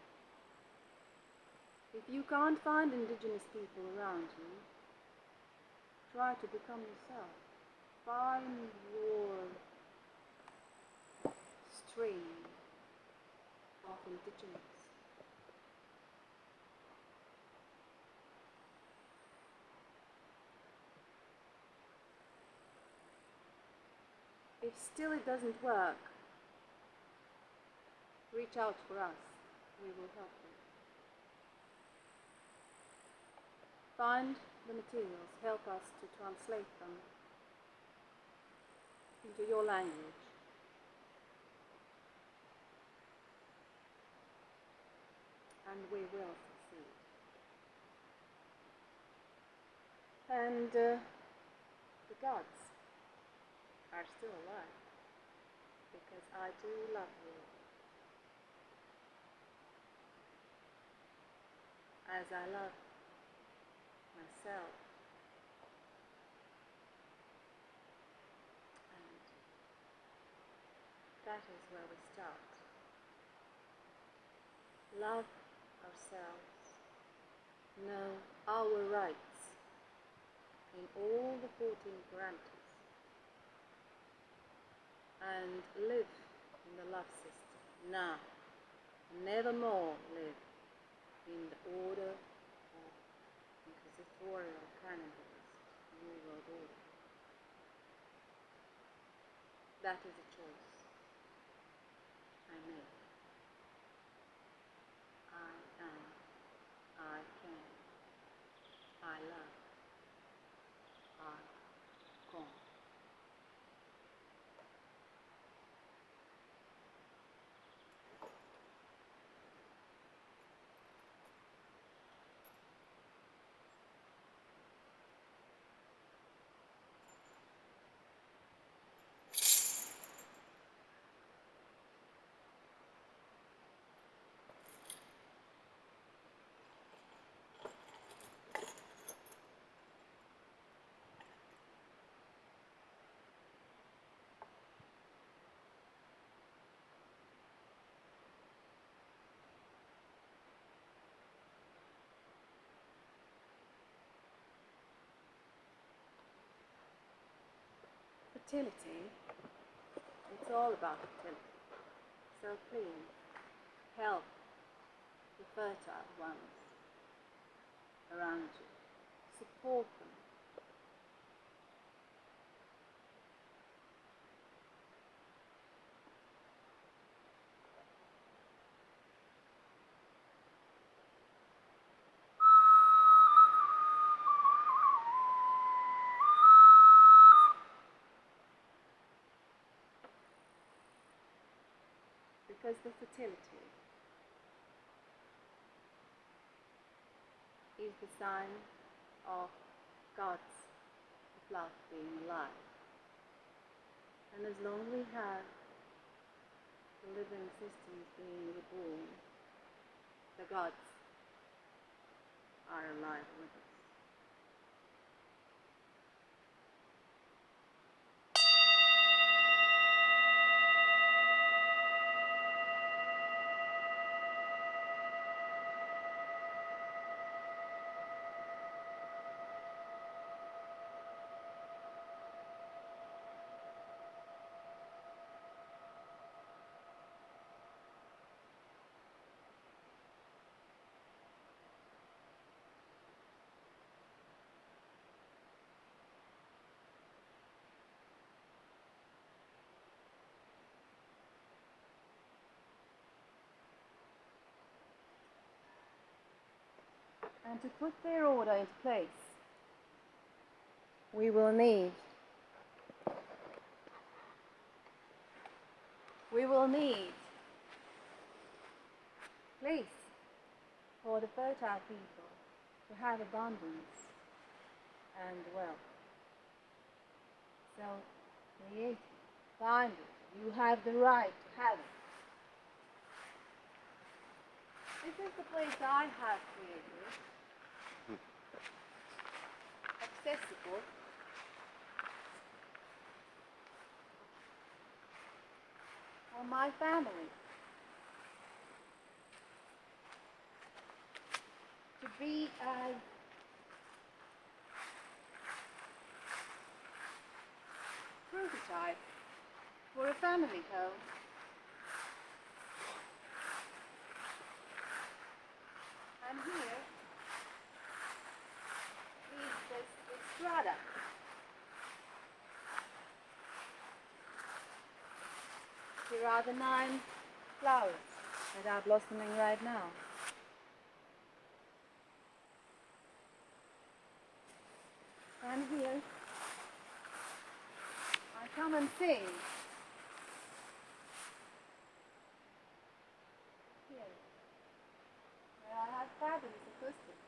If you can't find indigenous people around you, try to become yourself. Find your stream of indigenous. If still it doesn't work, reach out for us. We will help you. Find the materials, help us to translate them into your language. And we will succeed. And the gods are still alive, because I do love you, as I love myself. And that is where we start. Love ourselves, know our rights in all the 14 parameters, and live in the love system now. Nevermore live in the order of inquisitorial cannibalist New World Order. That is a choice I make. I am, I can, I love, I come. Fertility, it's all about fertility. So please, help the fertile ones around you. Support them. Because the fertility is the sign of God's love being alive. And as long as we have the living systems being reborn, the gods are alive with us. And to put their order into place, we will need place for the fertile people to have abundance and wealth. So create it, find it. You have the right to have it. This is the place I have created, accessible for my family to be as prototype for a family home. And here is the strata. Here are the 9 flowers that are blossoming right now. And here I come and sing. Here, where I have fabulous acoustics.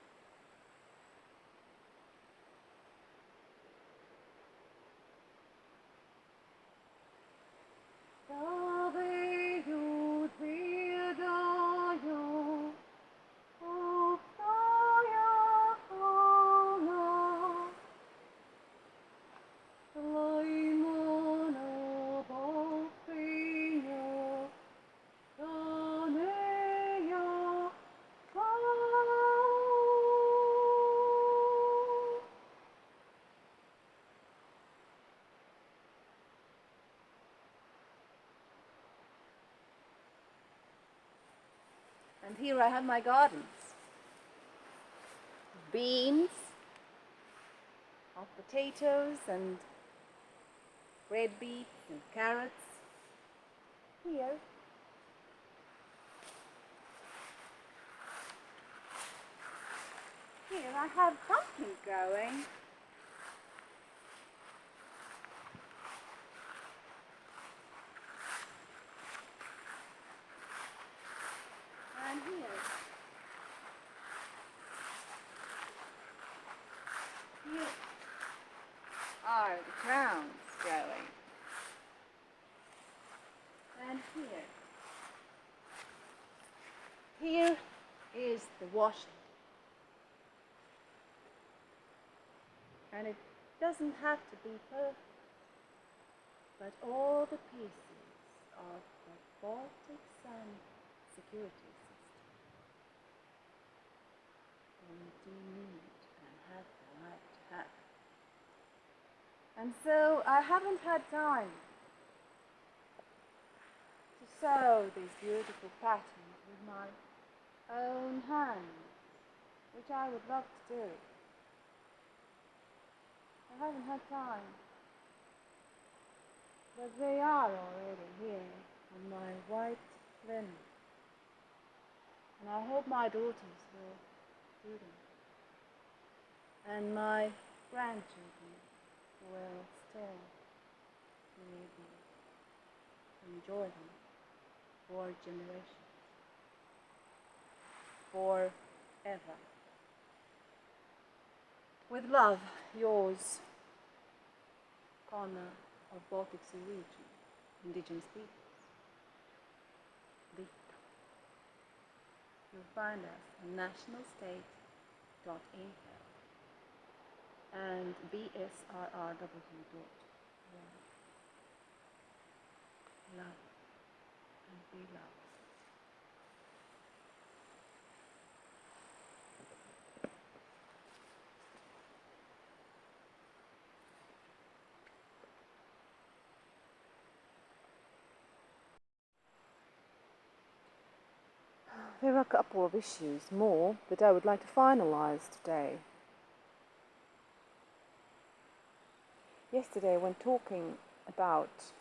And here I have my gardens. Beans, of potatoes and red beets and carrots. Here I have pumpkins growing. And here are the crowns growing. And here is the washing. And it doesn't have to be perfect, but all the pieces of the Baltic Sun security system we do need and have the right to have. And so I haven't had time to sew these beautiful patterns with my own hands, which I would love to do. I haven't had time, but they are already here on my white linen, and I hope my daughters will do them, and my grandchildren will still be able to enjoy them for generations, forever. With love, yours, Connor of Baltic Sea region, Indigenous peoples, Ditta. You'll find us on NationalState.INFO and bsrrw.org. Love and be loved. There are a couple of issues more that I would like to finalize today. Yesterday, when talking about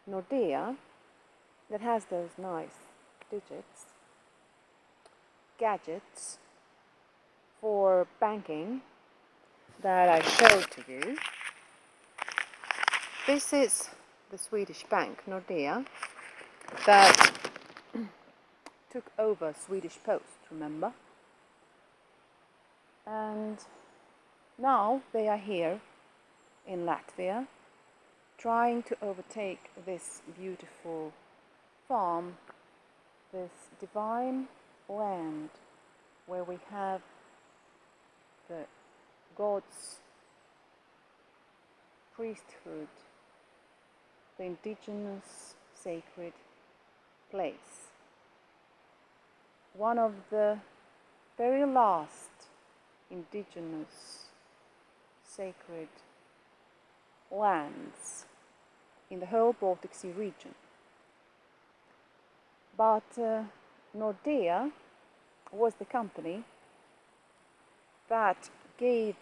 Nordea, that has those nice digits, gadgets for banking that I showed to you, this is the Swedish bank, Nordea, that took over Swedish Post, remember? And now they are here in Latvia, trying to overtake this beautiful farm, this divine land where we have the God's priesthood, the indigenous sacred place. One of the very last indigenous sacred lands in the whole Baltic Sea region. But Nordea was the company that gave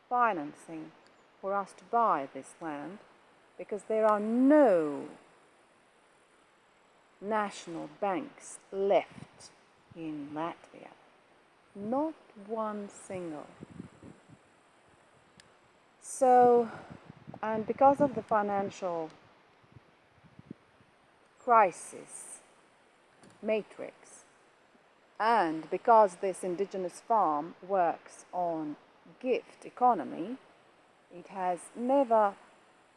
financing for us to buy this land, because there are no national banks left in Latvia. Not one single. So, and because of the financial crisis matrix, and because this indigenous farm works on gift economy, it has never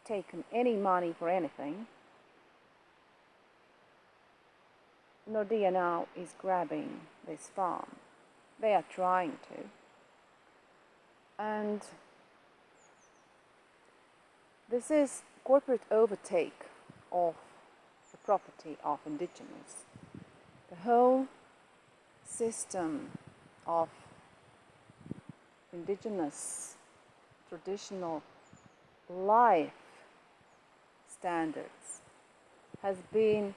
taken any money for anything. Nordea now is grabbing this farm. They are trying to. And this is corporate overtake of the property of indigenous. The whole system of indigenous traditional life standards has been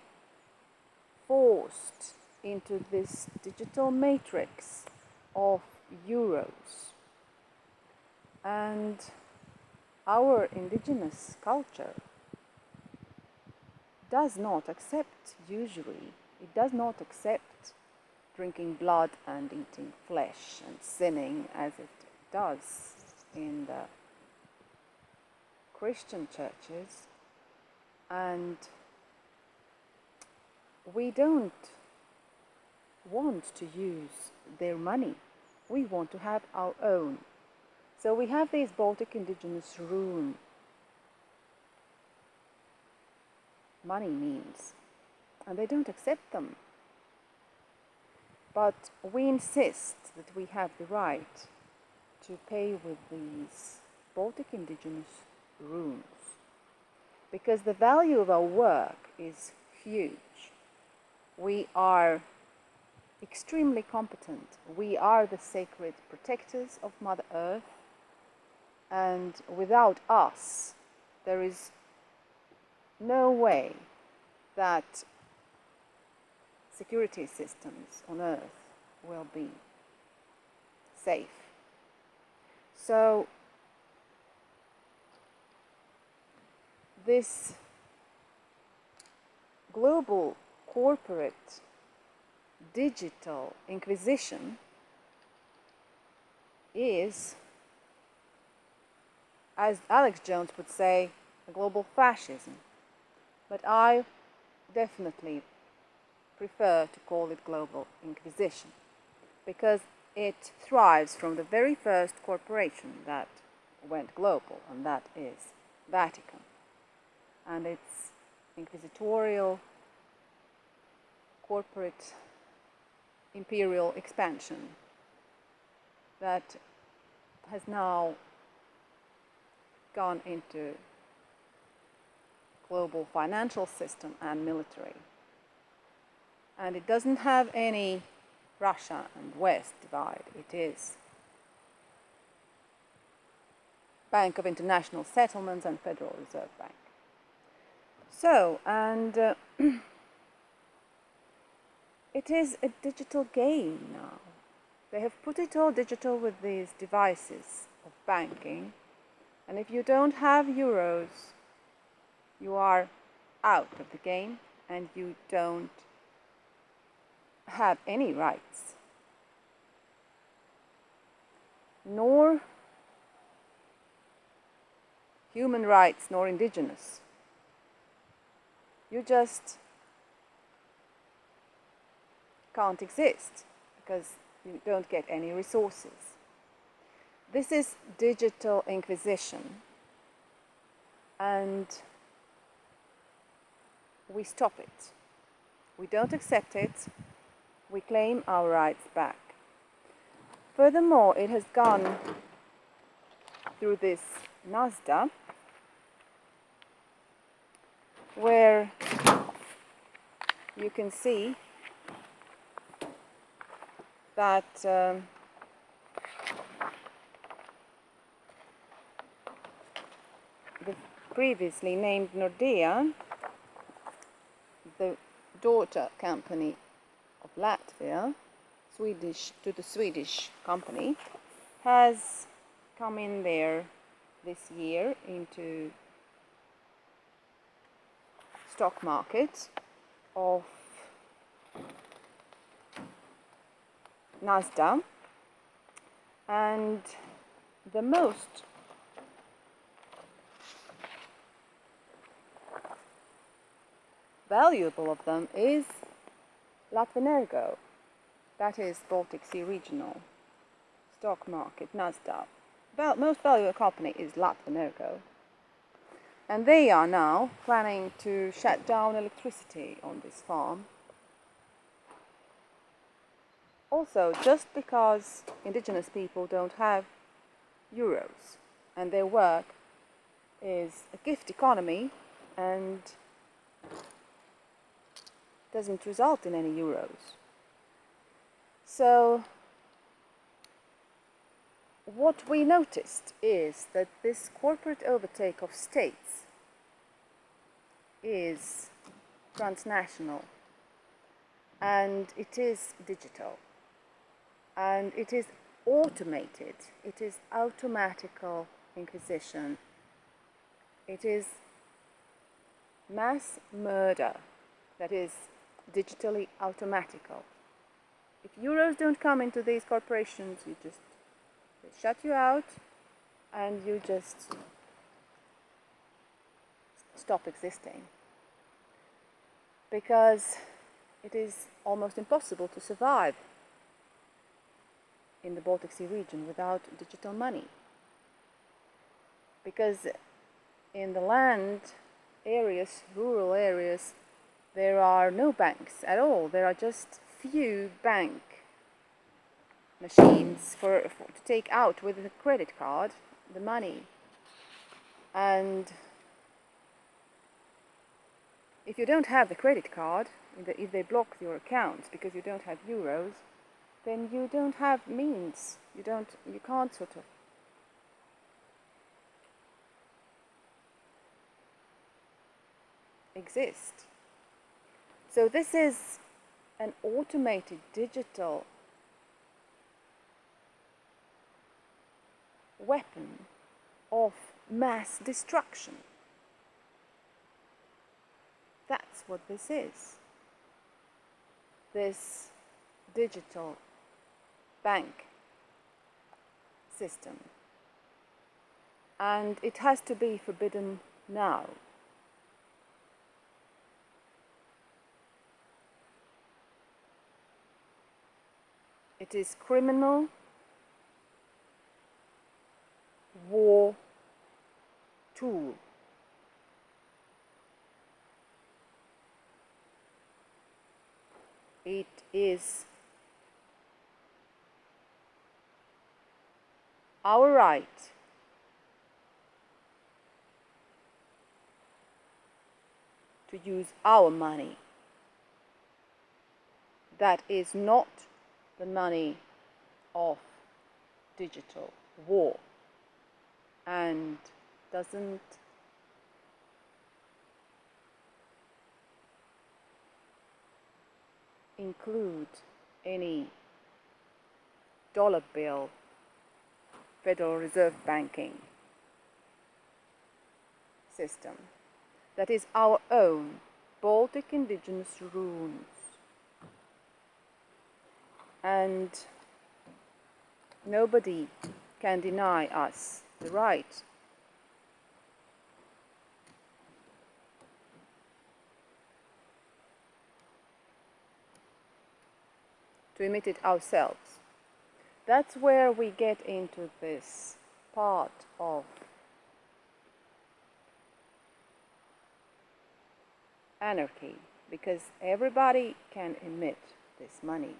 forced into this digital matrix of euros. And our indigenous culture does not accept, usually, it does not accept drinking blood and eating flesh and sinning as it does in the Christian churches. And we don't want to use their money. We want to have our own. So we have these Baltic indigenous rune money means, and they don't accept them. But we insist that we have the right to pay with these Baltic indigenous runes, because the value of our work is huge. We are extremely competent. We are the sacred protectors of Mother Earth, and without us, there is no way that security systems on Earth will be safe. So this global corporate digital inquisition is, as Alex Jones would say, a global fascism. But I definitely prefer to call it global inquisition, because it thrives from the very first corporation that went global, and that is Vatican, and its inquisitorial corporate imperial expansion that has now gone into global financial system and military. And it doesn't have any Russia and West divide. It is Bank of International Settlements and Federal Reserve Bank. So, and it is a digital game now. They have put it all digital with these devices of banking, and if you don't have euros, you are out of the game, and you don't have any rights, nor human rights, nor indigenous. You just can't exist because you don't get any resources. This is digital inquisition, and we stop it. We don't accept it. We claim our rights back. Furthermore, it has gone through this NASDA, where you can see that the previously named Nordea, the daughter company of Latvia, to the Swedish company, has come in there this year into stock market of NASDA, and the most valuable of them is LaBie.lv, that is Baltic Sea Regional Stock Market, NASDA. Most valuable company is LaBie.lv, and they are now planning to shut down electricity on this farm. Also, just because indigenous people don't have euros and their work is a gift economy and doesn't result in any euros. So what we noticed is that this corporate overtake of states is transnational, and it is digital, and it is automated. It is automatical inquisition. It is mass murder that is digitally automatical. If euros don't come into these corporations, they shut you out and you just stop existing, because it is almost impossible to survive in the Baltic Sea region without digital money, because in the land areas, rural areas, there are no banks at all. There are just few bank machines to take out with a credit card the money, and if you don't have the credit card, if they block your accounts because you don't have euros, then you don't have means. You can't sort of exist. So this is an automated digital weapon of mass destruction. That's what this is. This digital bank system. And it has to be forbidden now. It is criminal war tool. It is our right to use our money. That is not the money of digital war, and doesn't include any dollar bill Federal Reserve banking system. That is our own Baltic indigenous runes. And nobody can deny us the right to emit it ourselves. That's where we get into this part of anarchy, because everybody can emit this money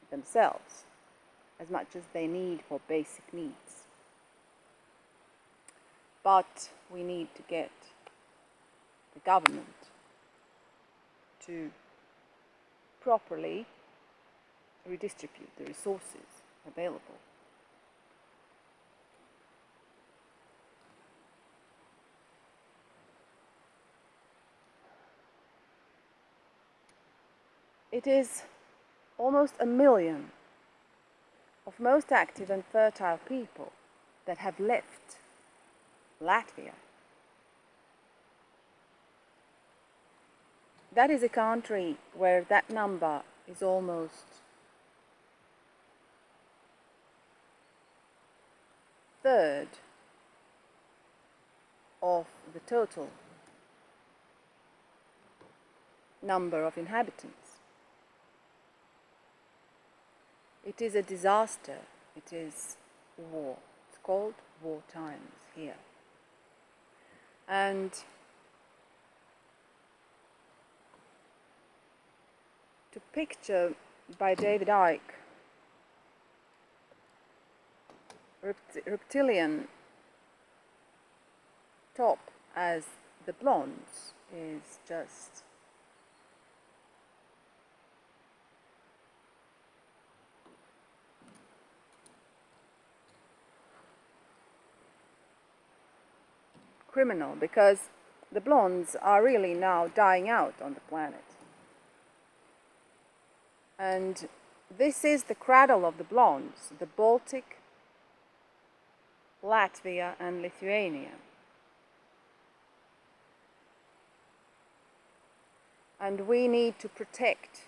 themselves as much as they need for basic needs. But we need to get the government to properly redistribute the resources available. It is almost 1 million of most active and fertile people that have left Latvia. That is a country where that number is almost third of the total number of inhabitants. It is a disaster. It is war. It's called war times here. And to picture by David Icke, reptilian top as the blondes is just criminal, because the blondes are really now dying out on the planet. And this is the cradle of the blondes, the Baltic, Latvia and Lithuania. And we need to protect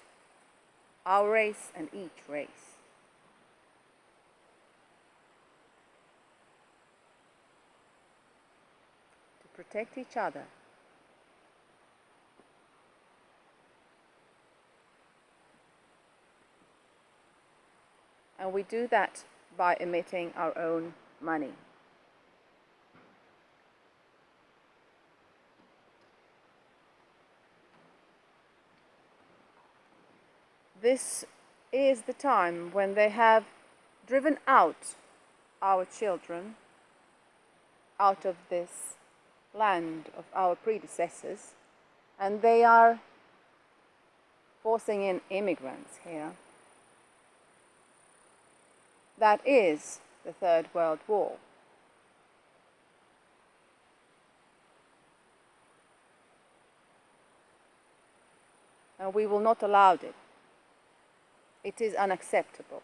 our race and each race. To protect each other. And we do that by emitting our own money. This is the time when they have driven out our children out of this land of our predecessors, and they are forcing in immigrants here. That is the Third World War. And we will not allow it. It is unacceptable.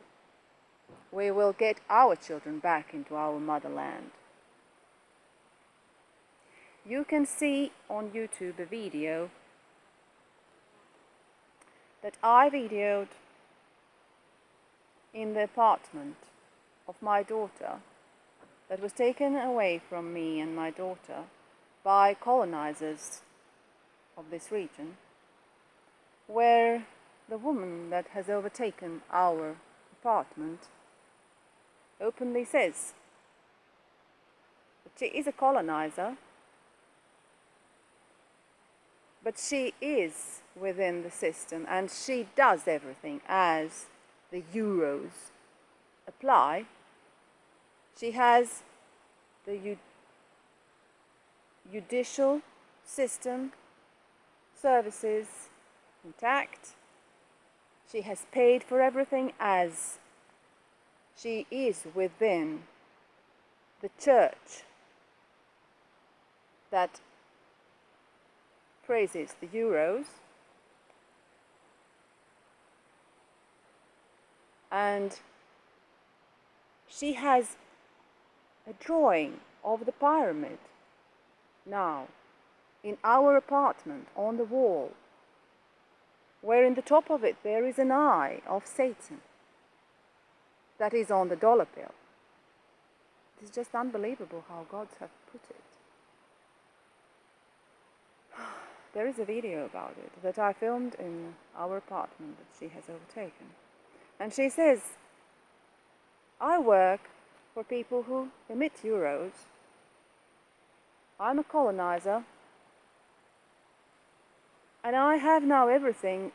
We will get our children back into our motherland. You can see on YouTube a video that I videoed in the apartment of my daughter that was taken away from me and my daughter by colonizers of this region, where the woman that has overtaken our apartment openly says that she is a colonizer, but she is within the system and she does everything as the euros apply. She has the judicial system services intact. She has paid for everything as she is within the church that praises the euros, and she has a drawing of the pyramid now in our apartment on the wall, where in the top of it there is an eye of Satan that is on the dollar bill. It is just unbelievable how gods have put it. There is a video about it that I filmed in our apartment that she has overtaken. And she says, I work for people who emit euros. I'm a colonizer, and I have now everything.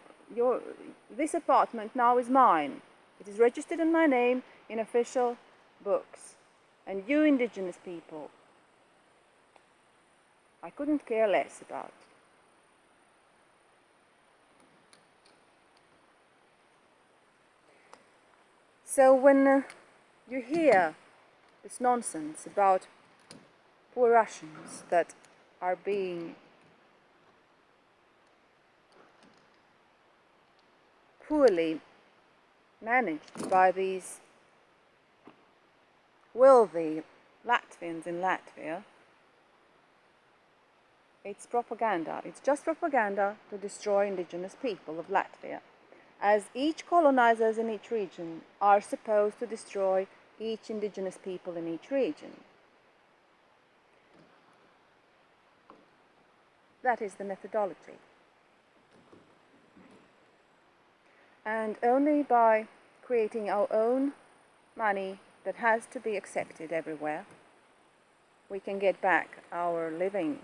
This apartment now is mine. It is registered in my name in official books. And you indigenous people, I couldn't care less about. So when you hear this nonsense about poor Russians that are being poorly managed by these wealthy Latvians in Latvia, it's propaganda. It's just propaganda to destroy indigenous people of Latvia, as each colonizers in each region are supposed to destroy each indigenous people in each region. That is the methodology. And only by creating our own money that has to be accepted everywhere, we can get back our living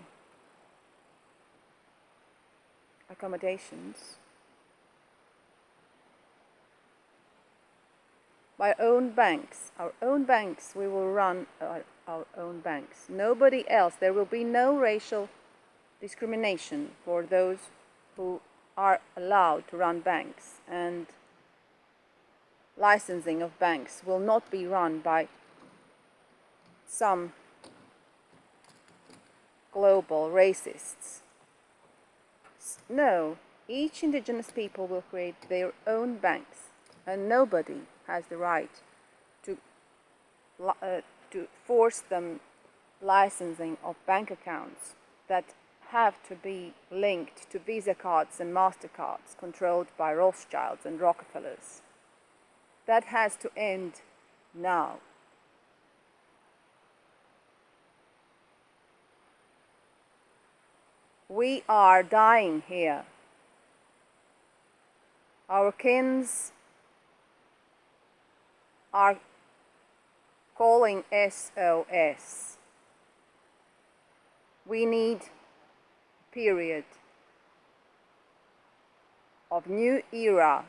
accommodations. By our own banks, we will run our own banks. Nobody else. There will be no racial discrimination for those who are allowed to run banks, and licensing of banks will not be run by some global racists. No, each indigenous people will create their own banks, and nobody has the right to force them licensing of bank accounts that have to be linked to Visa cards and MasterCards controlled by Rothschilds and Rockefellers. That has to end now. We are dying here. Our kins are calling SOS. We need a period of new era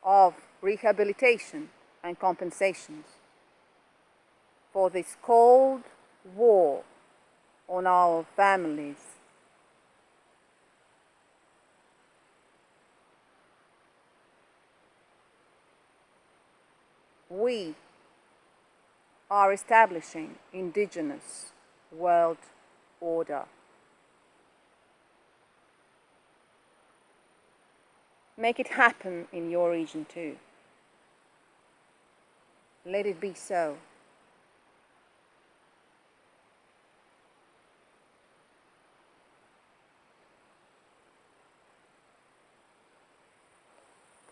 of rehabilitation and compensations for this cold war on our families. We are establishing indigenous world order. Make it happen in your region too. Let it be so.